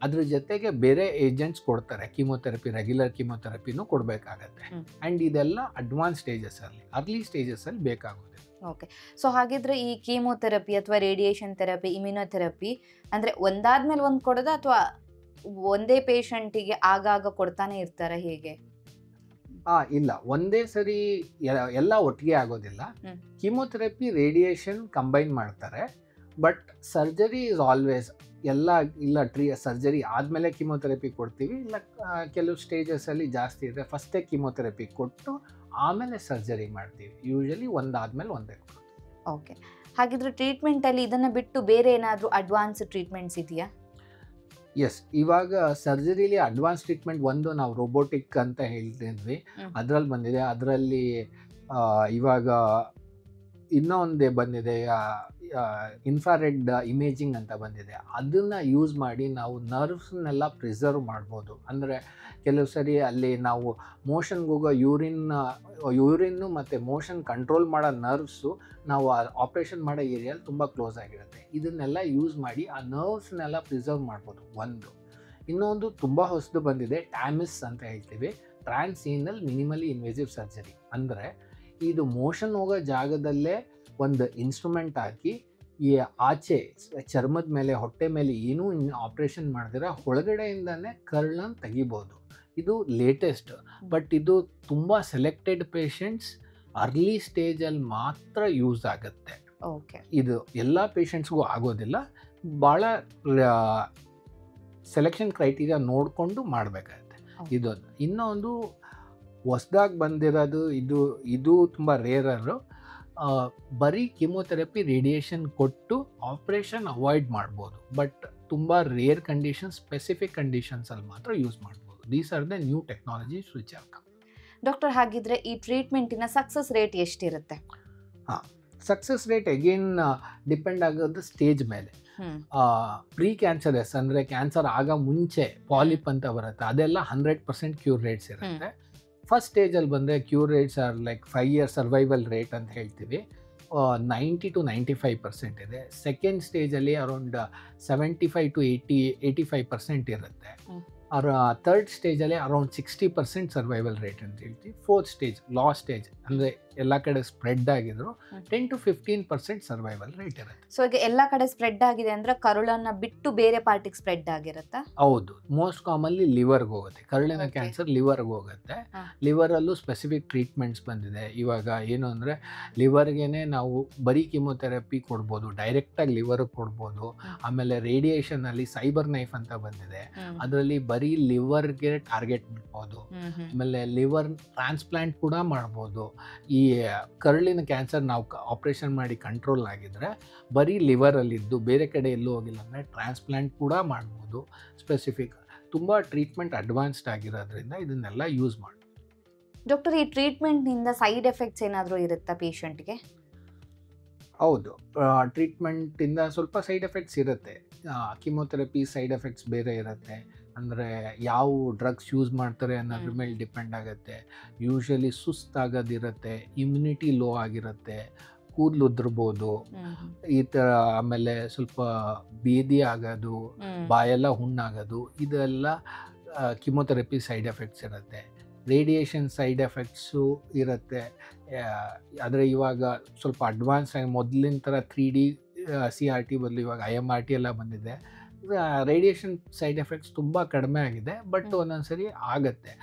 ಅದ್ರ ಜೊತೆಗೆ ಬೇರೆ ಏಜೆಂಟ್ಸ್ ಕೊಡ್ತಾರೆ. ಕೀಮೋಥೆರಪಿ, ರೆಗ್ಯುಲರ್ ಕೀಮೋಥೆರಪಿನೂ ಕೊಡಬೇಕಾಗತ್ತೆ. ಆ್ಯಂಡ್ ಇದೆಲ್ಲ ಅಡ್ವಾನ್ಸ್ ಸ್ಟೇಜಸ್ಸಲ್ಲಿ, ಅರ್ಲಿ ಸ್ಟೇಜಸ್ಸಲ್ಲಿ ಬೇಕಾಗುತ್ತೆ. ಓಕೆ. ಸೊ ಹಾಗಿದ್ರೆ ಈ ಕೀಮೋಥೆರಪಿ ಅಥವಾ ರೇಡಿಯೇಷನ್ ಥೆರಪಿ, ಇಮ್ಯುನೋಥೆರಪಿ ಅಂದರೆ ಒಂದಾದ್ಮೇಲೆ ಒಂದು ಕೊಡೋದು ಅಥವಾ ಒಂದೇ ಪೇಷಂಟಿಗೆ ಆಗಾಗ ಕೊಡ್ತಾನೆ ಇರ್ತಾರೆ, ಹೇಗೆ? ಇಲ್ಲ, ಒಂದೇ ಸರಿ ಎಲ್ಲ ಒಟ್ಟಿಗೆ ಆಗೋದಿಲ್ಲ. ಕೀಮೋಥೆರಪಿ, ರೇಡಿಯೇಷನ್ ಕಂಬೈನ್ ಮಾಡ್ತಾರೆ. ಬಟ್ ಸರ್ಜರಿ ಈಸ್ ಆಲ್ವೇಸ್ ಎಲ್ಲ ಇಲ್ಲ ಸರ್ಜರಿ ಆದಮೇಲೆ ಕಿಮೊಥೆರಪಿ ಕೊಡ್ತೀವಿ, ಇಲ್ಲ ಕೆಲವು ಸ್ಟೇಜಸಲ್ಲಿ ಜಾಸ್ತಿ ಇದೆ ಫಸ್ಟೇ ಕಿಮೊಥೆರಪಿ ಕೊಟ್ಟು ಆಮೇಲೆ ಸರ್ಜರಿ ಮಾಡ್ತೀವಿ. ಯೂಶಲಿ ಒಂದಾದ್ಮೇಲೆ ಒಂದೇ. ಓಕೆ, ಹಾಗಿದ್ರೆ ಟ್ರೀಟ್ಮೆಂಟಲ್ಲಿ ಇದನ್ನು ಬಿಟ್ಟು ಬೇರೆ ಏನಾದರೂ ಅಡ್ವಾನ್ಸ್ ಟ್ರೀಟ್ಮೆಂಟ್ಸ್ ಇದೆಯಾ? ಎಸ್, ಇವಾಗ ಸರ್ಜರಿಲಿ ಅಡ್ವಾನ್ಸ್ ಟ್ರೀಟ್ಮೆಂಟ್ ಒಂದು ನಾವು ರೋಬೋಟಿಕ್ ಅಂತ ಹೇಳ್ತಿದ್ವಿ, ಅದರಲ್ಲಿ ಬಂದಿದೆ. ಅದರಲ್ಲಿ ಇವಾಗ ಇನ್ನೊಂದೇ ಬಂದಿದೆ, ಇನ್ಫ್ರಾರೆಡ್ ಇಮೇಜಿಂಗ್ ಅಂತ ಬಂದಿದೆ. ಅದನ್ನು ಯೂಸ್ ಮಾಡಿ ನಾವು ನರ್ವ್ಸ್ನೆಲ್ಲ ಪ್ರಿಸರ್ವ್ ಮಾಡ್ಬೋದು. ಅಂದರೆ ಕೆಲವು ಸರಿ ಅಲ್ಲಿ ನಾವು ಮೋಷನ್ಗೆ ಹೋಗೋ ಯೂರಿನ್ನು ಮತ್ತು ಮೋಷನ್ ಕಂಟ್ರೋಲ್ ಮಾಡೋ ನರ್ವ್ಸು ನಾವು ಆಪ್ರೇಷನ್ ಮಾಡೋ ಏರಿಯಲ್ಲಿ ತುಂಬ ಕ್ಲೋಸ್ ಆಗಿರುತ್ತೆ. ಇದನ್ನೆಲ್ಲ ಯೂಸ್ ಮಾಡಿ ಆ ನರ್ವ್ಸ್ನೆಲ್ಲ ಪ್ರಿಸರ್ವ್ ಮಾಡ್ಬೋದು ಒಂದು. ಇನ್ನೊಂದು ತುಂಬ ಹೊಸದು ಬಂದಿದೆ, ಟ್ಯಾಮಿಸ್ ಅಂತ ಹೇಳ್ತೀವಿ, ಟ್ರಾನ್ಸ್ಏನಲ್ ಮಿನಿಮಲಿ ಇನ್ವೇಸಿವ್ ಸರ್ಜರಿ. ಅಂದರೆ ಇದು ಮೋಷನ್ ಹೋಗೋ ಜಾಗದಲ್ಲೇ ಒಂದು ಇನ್ಸ್ಟ್ರೂಮೆಂಟ್ ಹಾಕಿ ಈ ಆಚೆ ಚರ್ಮದ ಮೇಲೆ ಹೊಟ್ಟೆ ಮೇಲೆ ಏನೂ ಆಪ್ರೇಷನ್ ಮಾಡಿದ್ರೆ ಒಳಗಡೆಯಿಂದನೇ ಕರ್ಳನ್ನು ತೆಗಿಬೋದು. ಇದು ಲೇಟೆಸ್ಟ್, ಬಟ್ ಇದು ತುಂಬ ಸೆಲೆಕ್ಟೆಡ್ ಪೇಷಂಟ್ಸ್ ಅರ್ಲಿ ಸ್ಟೇಜಲ್ಲಿ ಮಾತ್ರ ಯೂಸ್ ಆಗುತ್ತೆ. ಓಕೆ, ಇದು ಎಲ್ಲ ಪೇಷಂಟ್ಸ್ಗೂ ಆಗೋದಿಲ್ಲ, ಭಾಳ ಸೆಲೆಕ್ಷನ್ ಕ್ರೈಟೀರಿಯಾ ನೋಡಿಕೊಂಡು ಮಾಡಬೇಕಾಗುತ್ತೆ. ಇದೊಂದು. ಇನ್ನೊಂದು ಹೊಸ್ದಾಗಿ ಬಂದಿರೋದು, ಇದು ತುಂಬ ರೇರರು. ಬರೀ ಕಿಮೊಥೆರಪಿ ರೇಡಿಯೇಷನ್ ಕೊಟ್ಟು ಆಪ್ರೇಷನ್ ಅವಾಯ್ಡ್ ಮಾಡ್ಬೋದು, ಬಟ್ ತುಂಬ ರೇರ್ ಕಂಡೀಷನ್ಸ್, ಸ್ಪೆಸಿಫಿಕ್ ಕಂಡೀಷನ್ಸಲ್ಲಿ ಮಾತ್ರ ಯೂಸ್ ಮಾಡ್ಬೋದು. These are the new technologies which are come. Doctor, ಹಾಗಿದ್ರೆ ಈ ಟ್ರೀಟ್ಮೆಂಟಿನ ಸಕ್ಸಸ್ ರೇಟ್ ಎಷ್ಟಿರುತ್ತೆ? ಸಕ್ಸಸ್ ರೇಟ್ ಅಗೇನ್ ಡಿಪೆಂಡ್ ಆಗೋದು ಸ್ಟೇಜ್ ಮೇಲೆ. ಪ್ರೀ ಕ್ಯಾನ್ಸರಸ್ ಅಂದರೆ ಕ್ಯಾನ್ಸರ್ ಆಗ ಮುಂಚೆ ಪಾಲಿಪ್ ಅಂತ ಬರುತ್ತೆ, ಅದೆಲ್ಲ 100% ಕ್ಯೂರ್ ರೇಟ್ಸ್ ಇರುತ್ತೆ. ಫಸ್ಟ್ ಸ್ಟೇಜಲ್ಲಿ ಬಂದರೆ cure rates are like 5 year survival rate ಅಂತ ಹೇಳ್ತೀವಿ, 90 to 95% ಇದೆ. ಸೆಕೆಂಡ್ ಸ್ಟೇಜಲ್ಲಿ ಅರೌಂಡ್ 75 to 85% ಇರುತ್ತೆ. ಥರ್ಡ್ ಸ್ಟೇಜಲ್ಲಿ ಅರೌಂಡ್ 60% ಸರ್ವೈವಲ್ ರೇಟ್ ಅಂತ ಹೇಳ್ತೀವಿ. ಫೋರ್ತ್ ಸ್ಟೇಜ್, ಲಾಸ್ಟ್ ಸ್ಟೇಜ್, ಅಂದರೆ ಎಲ್ಲ ಕಡೆ ಸ್ಪ್ರೆಡ್ ಆಗಿದ್ರು 10 to 15% ಸರ್ವೈವಲ್ ರೇಟ್ ಇರುತ್ತೆ. ಸೊ ಈಗ ಎಲ್ಲ ಕಡೆ ಸ್ಪ್ರೆಡ್ ಆಗಿದೆ ಅಂದರೆ ಕರುಳನ್ನು ಬಿಟ್ಟು ಬೇರೆ ಪಾರ್ಟಿಗೆ ಸ್ಪ್ರೆಡ್ ಆಗಿರುತ್ತಾ? ಹೌದು, ಮೋಸ್ಟ್ ಕಾಮನ್ಲಿ ಲಿವರ್ಗೆ ಹೋಗುತ್ತೆ. ಕರುಳಿನ ಕ್ಯಾನ್ಸರ್ ಲಿವರ್ಗೆ ಹೋಗುತ್ತೆ. ಲಿವರಲ್ಲೂ ಸ್ಪೆಸಿಫಿಕ್ ಟ್ರೀಟ್ಮೆಂಟ್ಸ್ ಬಂದಿದೆ. ಇವಾಗ ಏನು ಅಂದರೆ ಲಿವರ್ಗೆ ನಾವು ಬರೀ ಕಿಮೊಥೆರಪಿ ಕೊಡ್ಬೋದು, ಡೈರೆಕ್ಟಾಗಿ ಲಿವರ್ಗೆ ಕೊಡ್ಬೋದು. ಆಮೇಲೆ ರೇಡಿಯೇಷನಲ್ಲಿ ಸೈಬರ್ ನೈಫ್ ಅಂತ ಬಂದಿದೆ, ಅದರಲ್ಲಿ ಬರೀ ಲಿವರ್ಗೆ ಟಾರ್ಗೆಟ್ ಮಾಡ್ಬೋದು. ಆಮೇಲೆ ಲಿವರ್ ಟ್ರಾನ್ಸ್ಪ್ಲಾಂಟ್ ಕೂಡ ಮಾಡ್ಬೋದು. ಈ ಕರುಳಿನ ಕ್ಯಾನ್ಸರ್ ನಾವು ಆಪ್ರೇಷನ್ ಮಾಡಿ ಕಂಟ್ರೋಲ್ ಆಗಿದ್ರೆ ಬರೀ ಲಿವರಲ್ಲಿದ್ದು ಬೇರೆ ಕಡೆ ಎಲ್ಲೂ ಹೋಗಿಲ್ಲ ಅಂದರೆ ಟ್ರಾನ್ಸ್ಪ್ಲಾಂಟ್ ಕೂಡ ಮಾಡ್ಬೋದು. ಸ್ಪೆಸಿಫಿಕ್ ತುಂಬ ಟ್ರೀಟ್ಮೆಂಟ್ ಅಡ್ವಾನ್ಸ್ಡ್ ಆಗಿರೋದ್ರಿಂದ ಇದನ್ನೆಲ್ಲ ಯೂಸ್ ಮಾಡಿ. ಡಾಕ್ಟರ್, ಈ ಟ್ರೀಟ್ಮೆಂಟ್ನಿಂದ ಸೈಡ್ ಎಫೆಕ್ಟ್ಸ್ ಏನಾದರೂ ಇರುತ್ತಾ ಪೇಷಂಟ್ಗೆ? ಹೌದು, ಟ್ರೀಟ್ಮೆಂಟಿಂದ ಸ್ವಲ್ಪ ಸೈಡ್ ಎಫೆಕ್ಟ್ಸ್ ಇರುತ್ತೆ. ಕಿಮೊಥೆರಪಿ ಸೈಡ್ ಎಫೆಕ್ಟ್ಸ್ ಬೇರೆ ಇರುತ್ತೆ. ಅಂದರೆ ಯಾವ ಡ್ರಗ್ಸ್ ಯೂಸ್ ಮಾಡ್ತಾರೆ ಅನ್ನೋದ್ರ ಮೇಲೆ ಡಿಪೆಂಡ್ ಆಗುತ್ತೆ. ಯೂಶಲಿ ಸುಸ್ತಾಗೋದಿರುತ್ತೆ, ಇಮ್ಯುನಿಟಿ ಲೋ ಆಗಿರುತ್ತೆ, ಕೂದಲು ಉದುರ್ಬೋದು ಈ ಥರ. ಆಮೇಲೆ ಸ್ವಲ್ಪ ಬೇದಿ ಆಗೋದು, ಬಾಯೆಲ್ಲ ಹುಣ್ಣಾಗೋದು, ಇದೆಲ್ಲ ಕಿಮೊಥೆರಪಿ ಸೈಡ್ ಎಫೆಕ್ಟ್ಸ್ ಇರುತ್ತೆ. ರೇಡಿಯೇಷನ್ ಸೈಡ್ ಎಫೆಕ್ಟ್ಸು ಇರುತ್ತೆ. ಆದರೆ ಇವಾಗ ಸ್ವಲ್ಪ ಅಡ್ವಾನ್ಸ್ ಆಗಿ ಮೊದಲಿನ ಥರ 3D CRT ಬದಲು ಇವಾಗ IMRT ಎಲ್ಲ ಬಂದಿದೆ. ರೇಡಿಯೇಷನ್ ಸೈಡ್ ಎಫೆಕ್ಟ್ಸ್ ತುಂಬ ಕಡಿಮೆ ಆಗಿದೆ, ಬಟ್ ಒಂದೊಂದ್ಸರಿ ಆಗುತ್ತೆ.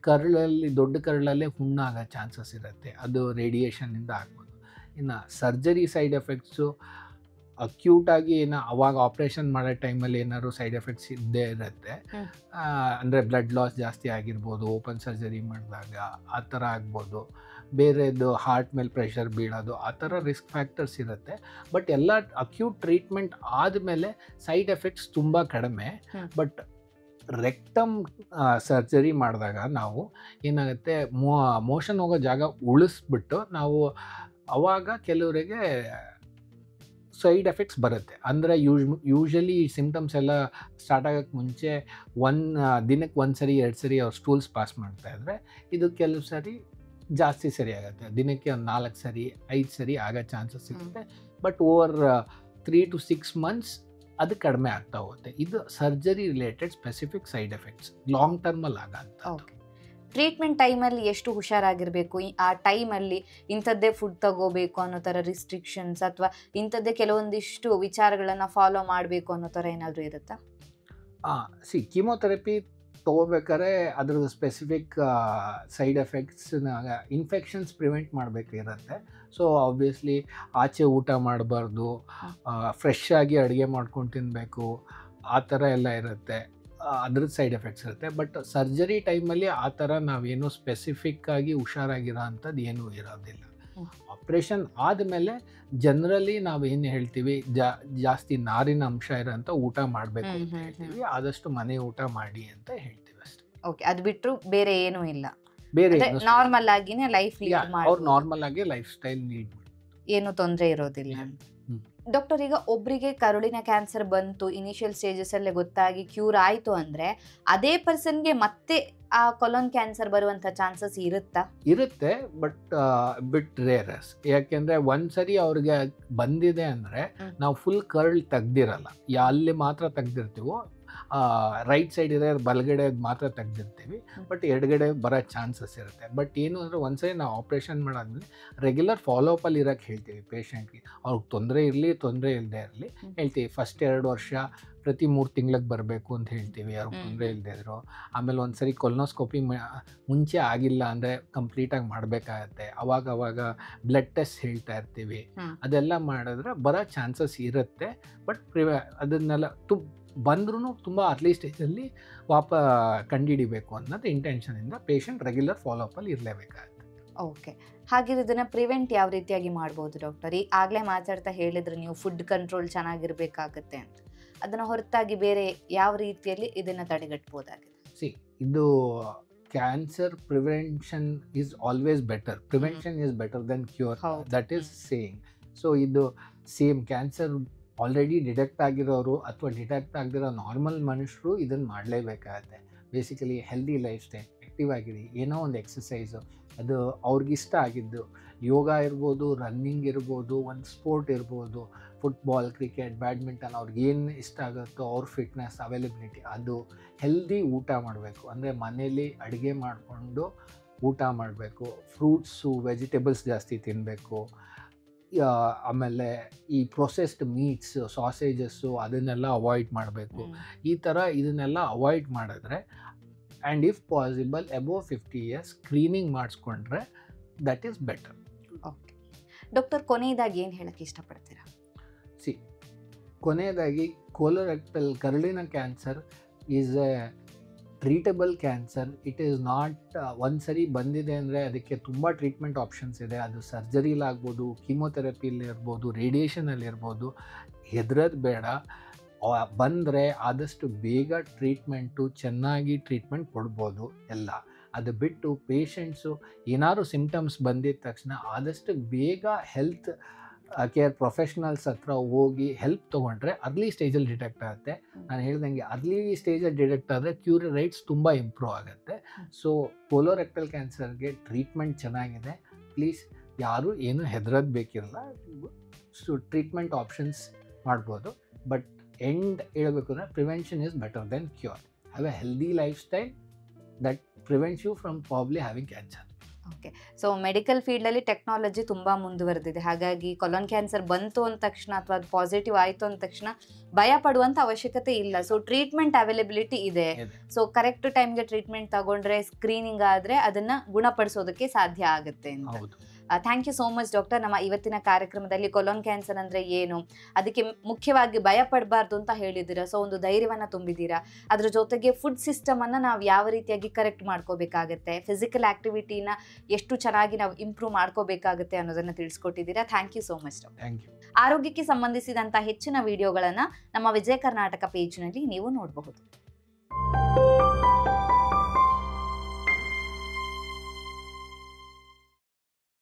ಕರುಳಲ್ಲಿ, ದೊಡ್ಡ ಕರುಳಲ್ಲೇ ಹುಣ್ಣಾಗೋ ಚಾನ್ಸಸ್ ಇರುತ್ತೆ, ಅದು ರೇಡಿಯೇಷನ್ನಿಂದ ಆಗ್ಬೋದು. ಇನ್ನು ಸರ್ಜರಿ ಸೈಡ್ ಎಫೆಕ್ಟ್ಸು ಅಕ್ಯೂಟಾಗಿ ಅವಾಗ ಆಪ್ರೇಷನ್ ಮಾಡೋ ಟೈಮಲ್ಲಿ ಏನಾದ್ರು ಸೈಡ್ ಎಫೆಕ್ಟ್ಸ್ ಇದ್ದೇ ಇರುತ್ತೆ. ಅಂದರೆ ಬ್ಲಡ್ ಲಾಸ್ ಜಾಸ್ತಿ ಆಗಿರ್ಬೋದು, ಓಪನ್ ಸರ್ಜರಿ ಮಾಡಿದಾಗ ಆ ಥರ ಆಗ್ಬೋದು. ಬೇರೆದು ಹಾರ್ಟ್ ಮೇಲೆ ಪ್ರೆಷರ್ ಬೀಳೋದು, ಆ ಥರ ರಿಸ್ಕ್ ಫ್ಯಾಕ್ಟರ್ಸ್ ಇರುತ್ತೆ. ಬಟ್ ಎಲ್ಲ ಅಕ್ಯೂಟ್ ಟ್ರೀಟ್ಮೆಂಟ್ ಆದಮೇಲೆ ಸೈಡ್ ಎಫೆಕ್ಟ್ಸ್ ತುಂಬ ಕಡಿಮೆ. ಬಟ್ ರೆಕ್ಟಮ್ ಸರ್ಜರಿ ಮಾಡಿದಾಗ ನಾವು ಏನಾಗುತ್ತೆ, ಮೋಷನ್ ಹೋಗೋ ಜಾಗ ಉಳಿಸ್ಬಿಟ್ಟು ನಾವು ಅವಾಗ ಕೆಲವರಿಗೆ ಸೈಡ್ ಎಫೆಕ್ಟ್ಸ್ ಬರುತ್ತೆ. ಅಂದರೆ ಯೂಶಲಿ ಸಿಂಪ್ಟಮ್ಸ್ ಎಲ್ಲ ಸ್ಟಾರ್ಟ್ ಆಗೋಕ್ಕೆ ಮುಂಚೆ ದಿನಕ್ಕೆ 1 ಸರಿ 2 ಸರಿ ಅವ್ರು ಸ್ಟೂಲ್ಸ್ ಪಾಸ್ ಮಾಡ್ತಾಯಿದ್ರೆ ಇದು ಕೆಲವು ಸರಿ ಜಾಸ್ತಿ ಸರಿ ಆಗುತ್ತೆ. ದಿನಕ್ಕೆ ಒಂದು 4 ಸರಿ 5 ಸರಿ ಆಗೋ ಚಾನ್ಸಸ್ ಇರುತ್ತೆ. ಬಟ್ ಓವರ್ 3 to 6 months ಅದು ಕಡಿಮೆ ಆಗ್ತಾ ಹೋಗುತ್ತೆ. ಇದು surgery related specific side effects, long ಟರ್ಮಲ್ಲಿ ಆಗೋಂಥ. ಟ್ರೀಟ್ಮೆಂಟ್ ಟೈಮಲ್ಲಿ ಎಷ್ಟು ಹುಷಾರಾಗಿರಬೇಕು? ಆ ಟೈಮಲ್ಲಿ ಇಂಥದ್ದೇ ಫುಡ್ ತಗೋಬೇಕು ಅನ್ನೋ ಥರ ರಿಸ್ಟ್ರಿಕ್ಷನ್ಸ್ ಅಥವಾ ಇಂಥದ್ದೇ ಕೆಲವೊಂದಿಷ್ಟು ವಿಚಾರಗಳನ್ನು ಫಾಲೋ ಮಾಡಬೇಕು ಅನ್ನೋ ಥರ ಏನಾದರೂ ಇರುತ್ತಾ? ಕಿಮೊಥೆರಪಿ ತೊಗೋಬೇಕಾದ್ರೆ ಅದ್ರದ್ದು ಸ್ಪೆಸಿಫಿಕ್ ಸೈಡ್ ಎಫೆಕ್ಟ್ಸ್ನ ಇನ್ಫೆಕ್ಷನ್ಸ್ ಪ್ರಿವೆಂಟ್ ಮಾಡಬೇಕಿರುತ್ತೆ. ಸೊ ಆಬ್ವಿಯಸ್ಲಿ ಆಚೆ ಊಟ ಮಾಡಬಾರ್ದು, ಫ್ರೆಶ್ ಆಗಿ ಅಡುಗೆ ಮಾಡ್ಕೊಂಡು ತಿನ್ನಬೇಕು, ಆ ಥರ ಎಲ್ಲ ಇರುತ್ತೆ. ಅದ್ರದ್ದು ಸೈಡ್ ಎಫೆಕ್ಟ್ಸ್ ಇರುತ್ತೆ. ಬಟ್ ಸರ್ಜರಿ ಟೈಮಲ್ಲಿ ಆ ಥರ ನಾವೇನು ಸ್ಪೆಸಿಫಿಕ್ಕಾಗಿ ಹುಷಾರಾಗಿರೋ ಅಂಥದ್ದು ಏನೂ ಇರೋದಿಲ್ಲ. ಆಪ್ರೇಷನ್ ಆದಮೇಲೆ ಜನರಲಿ ನಾವೇನು ಹೇಳ್ತೀವಿ, ಜಾಸ್ತಿ ನಾರಿನ ಅಂಶ ಇರೋಂಥ ಊಟ ಮಾಡಬೇಕು ಅಂತ ಹೇಳ್ತೀವಿ. ಆದಷ್ಟು ಮನೆ ಊಟ ಮಾಡಿ ಅಂತ ಹೇಳ್ತೀವಿ ಅಷ್ಟೇ. ಓಕೆ, ಅದು ಬಿಟ್ಟರು ಬೇರೆ ಏನೂ ಇಲ್ಲ, ಬೇರೆ ನಾರ್ಮಲ್ ಆಗಿನೇ ಲೈಫ್ ಲೀಡ್ ಮಾಡಿ ಅವ್ರು ನಾರ್ಮಲ್ ಆಗಿ ಲೈಫ್ ಸ್ಟೈಲ್ ಲೀಡ್ ಮಾಡಿ ಏನು ತೊಂದರೆ ಇರೋದಿಲ್ಲ ಅಂತ. ಡಾಕ್ಟರ್, ಈಗ ಒಬ್ಬರಿಗೆ ಕರುಳಿನ ಕ್ಯಾನ್ಸರ್ ಬಂತು, ಇನಿಷಿಯಲ್ ಸ್ಟೇಜಸ್ ಅಲ್ಲೇ ಗೊತ್ತಾಗಿ ಕ್ಯೂರ್ ಆಯಿತು ಅಂದರೆ ಅದೇ ಪರ್ಸನ್ಗೆ ಮತ್ತೆ ಆ ಕೊಲೊನ್ ಕ್ಯಾನ್ಸರ್ ಬರುವಂಥ ಚಾನ್ಸಸ್ ಇರುತ್ತೆ, ಬಟ್ ಬಿಟ್ ರೇರಸ್. ಯಾಕೆಂದರೆ ಒಂದ್ಸರಿ ಅವ್ರಿಗೆ ಬಂದಿದೆ ಅಂದರೆ ನಾವು ಫುಲ್ ಕರ್ಲ್ ತೆಗ್ದಿರಲ್ಲ, ಅಲ್ಲಿ ಮಾತ್ರ ತೆಗ್ದಿರ್ತೀವೋ. ರೈಟ್ ಸೈಡ್ ಇದೆ, ಬಲಗಡೆ ಮಾತ್ರ ತೆಗ್ದಿರ್ತೀವಿ, ಬಟ್ ಎಡಗಡೆ ಬರೋ ಚಾನ್ಸಸ್ ಇರುತ್ತೆ. ಬಟ್ ಏನು ಅಂದರೆ ಒಂದ್ಸರಿ ನಾವು ಆಪ್ರೇಷನ್ ಮಾಡಾದ್ಮೇಲೆ ರೆಗ್ಯುಲರ್ ಫಾಲೋಅಪಲ್ಲಿ ಇರೋಕ್ಕೆ ಹೇಳ್ತೀವಿ ಪೇಷಂಟ್ಗೆ. ಅವ್ರಿಗೆ ತೊಂದರೆ ಇರಲಿ ತೊಂದರೆ ಇಲ್ಲದೆ ಇರಲಿ ಹೇಳ್ತೀವಿ. ಫಸ್ಟ್ 2 ವರ್ಷ ಪ್ರತಿ 3 ತಿಂಗಳಿಗೆ ಬರಬೇಕು ಅಂತ ಹೇಳ್ತೀವಿ, ಅವ್ರಿಗೆ ತೊಂದರೆ ಇಲ್ಲದೆ ಇದ್ರು. ಆಮೇಲೆ ಒಂದ್ಸರಿ ಕೊಲೊನೋಸ್ಕೋಪಿ ಮುಂಚೆ ಆಗಿಲ್ಲ ಅಂದರೆ ಕಂಪ್ಲೀಟಾಗಿ ಮಾಡಬೇಕಾಗತ್ತೆ. ಅವಾಗ ಬ್ಲಡ್ ಟೆಸ್ಟ್ ಹೇಳ್ತಾ ಇರ್ತೀವಿ. ಅದೆಲ್ಲ ಮಾಡಿದ್ರೆ ಬರೋ ಚಾನ್ಸಸ್ ಇರುತ್ತೆ. ಬಟ್ ಅದನ್ನೆಲ್ಲ ಬಂದ್ರೂ ತುಂಬ ಅರ್ಲಿ ಸ್ಟೇಜಲ್ಲಿ ಕಂಡುಹಿಡಿಬೇಕು ಅನ್ನೋದು ಇಂಟೆನ್ಷನಿಂದ ಪೇಷಂಟ್ ರೆಗ್ಯುಲರ್ ಫಾಲೋಅಪಲ್ಲಿ ಇರಲೇಬೇಕಾಗುತ್ತೆ. ಓಕೆ, ಹಾಗಿದ್ರೆ ಇದನ್ನು ಪ್ರಿವೆಂಟ್ ಯಾವ ರೀತಿಯಾಗಿ ಮಾಡ್ಬೋದು ಡಾಕ್ಟರ್? ಆಗಲೇ ಮಾತಾಡ್ತಾ ಹೇಳಿದ್ರು ನೀವು ಫುಡ್ ಕಂಟ್ರೋಲ್ ಚೆನ್ನಾಗಿರಬೇಕಾಗತ್ತೆ ಅಂತ. ಅದನ್ನು ಹೊರತಾಗಿ ಬೇರೆ ಯಾವ ರೀತಿಯಲ್ಲಿ ಇದನ್ನು ತಡೆಗಟ್ಟಬಹುದಾಗಿದೆ? ಇದು cancer prevention is always better. Prevention is better then cure, that is saying. So ಇದು ಸೇಮ್ ಕ್ಯಾನ್ಸರ್ ಆಲ್ರೆಡಿ ಡಿಟೆಕ್ಟ್ ಆಗಿರೋರು ಅಥವಾ ಡಿಟೆಕ್ಟ್ ಆಗದಿರೋ ನಾರ್ಮಲ್ ಮನುಷ್ಯರು ಇದನ್ನು ಮಾಡಲೇಬೇಕಾಗತ್ತೆ. Basically healthy life style, active ಆಗಿರಿ, ಏನೋ ಒಂದು ಎಕ್ಸಸೈಸು, ಅದು ಅವ್ರಿಗಿಷ್ಟ ಆಗಿದ್ದು ಯೋಗ ಇರ್ಬೋದು, ರನ್ನಿಂಗ್ ಇರ್ಬೋದು, ಒಂದು ಸ್ಪೋರ್ಟ್ ಇರ್ಬೋದು, ಫುಟ್ಬಾಲ್, ಕ್ರಿಕೆಟ್, ಬ್ಯಾಡ್ಮಿಂಟನ್, ಅವ್ರಿಗೇನು ಇಷ್ಟ ಆಗುತ್ತೋ ಅವ್ರ ಫಿಟ್ನೆಸ್ ಅವೈಲಬಿಲಿಟಿ, ಅದು ಹೆಲ್ದಿ ಊಟ ಮಾಡಬೇಕು. ಅಂದರೆ ಮನೇಲಿ ಅಡುಗೆ ಮಾಡಿಕೊಂಡು ಊಟ ಮಾಡಬೇಕು. ಫ್ರೂಟ್ಸು, ವೆಜಿಟೇಬಲ್ಸ್ ಜಾಸ್ತಿ ತಿನ್ನಬೇಕು. ಆಮೇಲೆ ಈ ಪ್ರೊಸೆಸ್ಡ್ ಮೀಟ್ಸ್, ಸಾಸೇಜಸ್ಸು ಅದನ್ನೆಲ್ಲ ಅವಾಯ್ಡ್ ಮಾಡಬೇಕು. ಈ ಥರ ಇದನ್ನೆಲ್ಲ ಅವಾಯ್ಡ್ ಮಾಡಿದ್ರೆ and if possible above 50 years screening ಮಾಡಿಸ್ಕೊಂಡ್ರೆ that is better. Okay doctor, ಕೊನೆಯದಾಗಿ ಏನು ಹೇಳೋಕ್ಕೆ ಇಷ್ಟಪಡ್ತೀರಾ? ಕೊನೆಯದಾಗಿ ಕೋಲೋರೆಕ್ಟಲ್ ಕರುಳಿನ cancer is a treatable cancer. It is not ಒಂದ್ಸರಿ ಬಂದಿದೆ ಅಂದರೆ ಅದಕ್ಕೆ ತುಂಬ ಟ್ರೀಟ್ಮೆಂಟ್ ಆಪ್ಷನ್ಸ್ ಇದೆ. ಅದು ಸರ್ಜರಿಲಾಗ್ಬೋದು, ಕೀಮೊಥೆರಪಿಲಿ ಇರ್ಬೋದು, ರೇಡಿಯೇಷನಲ್ಲಿ ಇರ್ಬೋದು. ಹೆದರೋದು ಬೇಡ. ಬಂದರೆ ಆದಷ್ಟು ಬೇಗ ಟ್ರೀಟ್ಮೆಂಟು, ಚೆನ್ನಾಗಿ ಟ್ರೀಟ್ಮೆಂಟ್ ಕೊಡ್ಬೋದು ಎಲ್ಲ. ಅದು ಬಿಟ್ಟು ಪೇಷಂಟ್ಸು ಏನಾದ್ರು ಸಿಮ್ಟಮ್ಸ್ ಬಂದಿದ ತಕ್ಷಣ ಆದಷ್ಟು ಬೇಗ ಹೆಲ್ತ್ ಕೇರ್ ಪ್ರೊಫೆಷ್ನಲ್ಸ್ ಹತ್ರ ಹೋಗಿ ಹೆಲ್ಪ್ ತೊಗೊಂಡ್ರೆ ಅರ್ಲಿ ಸ್ಟೇಜಲ್ಲಿ ಡಿಟೆಕ್ಟ್ ಆಗುತ್ತೆ. ನಾನು ಹೇಳ್ದಂಗೆ ಅರ್ಲಿ ಸ್ಟೇಜಲ್ಲಿ ಡಿಟೆಕ್ಟ್ ಆದರೆ ಕ್ಯೂರ್ ರೇಟ್ಸ್ ತುಂಬ ಇಂಪ್ರೂವ್ ಆಗುತ್ತೆ. ಸೊ ಕೋಲೋರೆಕ್ಟಲ್ ಕ್ಯಾನ್ಸರ್ಗೆ ಟ್ರೀಟ್ಮೆಂಟ್ ಚೆನ್ನಾಗಿದೆ. ಪ್ಲೀಸ್ ಯಾರೂ ಏನೂ ಹೆದರೋದು ಬೇಕಿರಲ್ಲ. ಸೊ ಟ್ರೀಟ್ಮೆಂಟ್ ಆಪ್ಷನ್ಸ್ ಮಾಡ್ಬೋದು. ಬಟ್ ಎಂಡ್ ಹೇಳಬೇಕು ಅಂದರೆ prevention is better then cure. Have a healthy life style that prevents you from probably having cancer. Okay, so medical ಫೀಲ್ಡಲ್ಲಿ ಟೆಕ್ನಾಲಜಿ ತುಂಬ ಮುಂದುವರೆದಿದೆ. ಹಾಗಾಗಿ ಕೊಲೊನ್ ಕ್ಯಾನ್ಸರ್ ಬಂತು ಅಂದ ತಕ್ಷಣ ಅಥವಾ ಅದು ಪಾಸಿಟಿವ್ ಆಯಿತು ಅಂದ ತಕ್ಷಣ ಭಯ ಪಡುವಂಥ ಅವಶ್ಯಕತೆ ಇಲ್ಲ. ಸೊ ಟ್ರೀಟ್ಮೆಂಟ್ ಅವೈಲಬಿಲಿಟಿ ಇದೆ. ಸೊ ಕರೆಕ್ಟ್ ಟೈಮ್ಗೆ ಟ್ರೀಟ್ಮೆಂಟ್ ತಗೊಂಡ್ರೆ, ಸ್ಕ್ರೀನಿಂಗ್ ಆದರೆ ಅದನ್ನು ಗುಣಪಡಿಸೋದಕ್ಕೆ ಸಾಧ್ಯ ಆಗುತ್ತೆ ಅಂತ. Thank you so much doctor. ನಮ್ಮ ಇವತ್ತಿನ ಕಾರ್ಯಕ್ರಮದಲ್ಲಿ ಕೊಲೊನ್ ಕ್ಯಾನ್ಸರ್ ಅಂದರೆ ಏನು, ಅದಕ್ಕೆ ಮುಖ್ಯವಾಗಿ ಭಯ ಪಡಬಾರ್ದು ಅಂತ ಹೇಳಿದ್ದೀರಾ. ಸೊ ಒಂದು ಧೈರ್ಯವನ್ನು ತುಂಬಿದ್ದೀರಾ. ಅದ್ರ ಜೊತೆಗೆ ಫುಡ್ ಸಿಸ್ಟಮನ್ನು ನಾವು ಯಾವ ರೀತಿಯಾಗಿ ಕರೆಕ್ಟ್ ಮಾಡ್ಕೋಬೇಕಾಗತ್ತೆ, ಫಿಸಿಕಲ್ ಆ್ಯಕ್ಟಿವಿಟಿನ ಎಷ್ಟು ಚೆನ್ನಾಗಿ ನಾವು ಇಂಪ್ರೂವ್ ಮಾಡ್ಕೋಬೇಕಾಗುತ್ತೆ ಅನ್ನೋದನ್ನು ತಿಳಿಸ್ಕೊಟ್ಟಿದ್ದೀರಾ. Thank you so much doctor. Thank you. ಆರೋಗ್ಯಕ್ಕೆ ಸಂಬಂಧಿಸಿದಂಥ ಹೆಚ್ಚಿನ ವಿಡಿಯೋಗಳನ್ನು ನಮ್ಮ ವಿಜಯ ಕರ್ನಾಟಕ ಪೇಜ್ನಲ್ಲಿ ನೀವು ನೋಡಬಹುದು.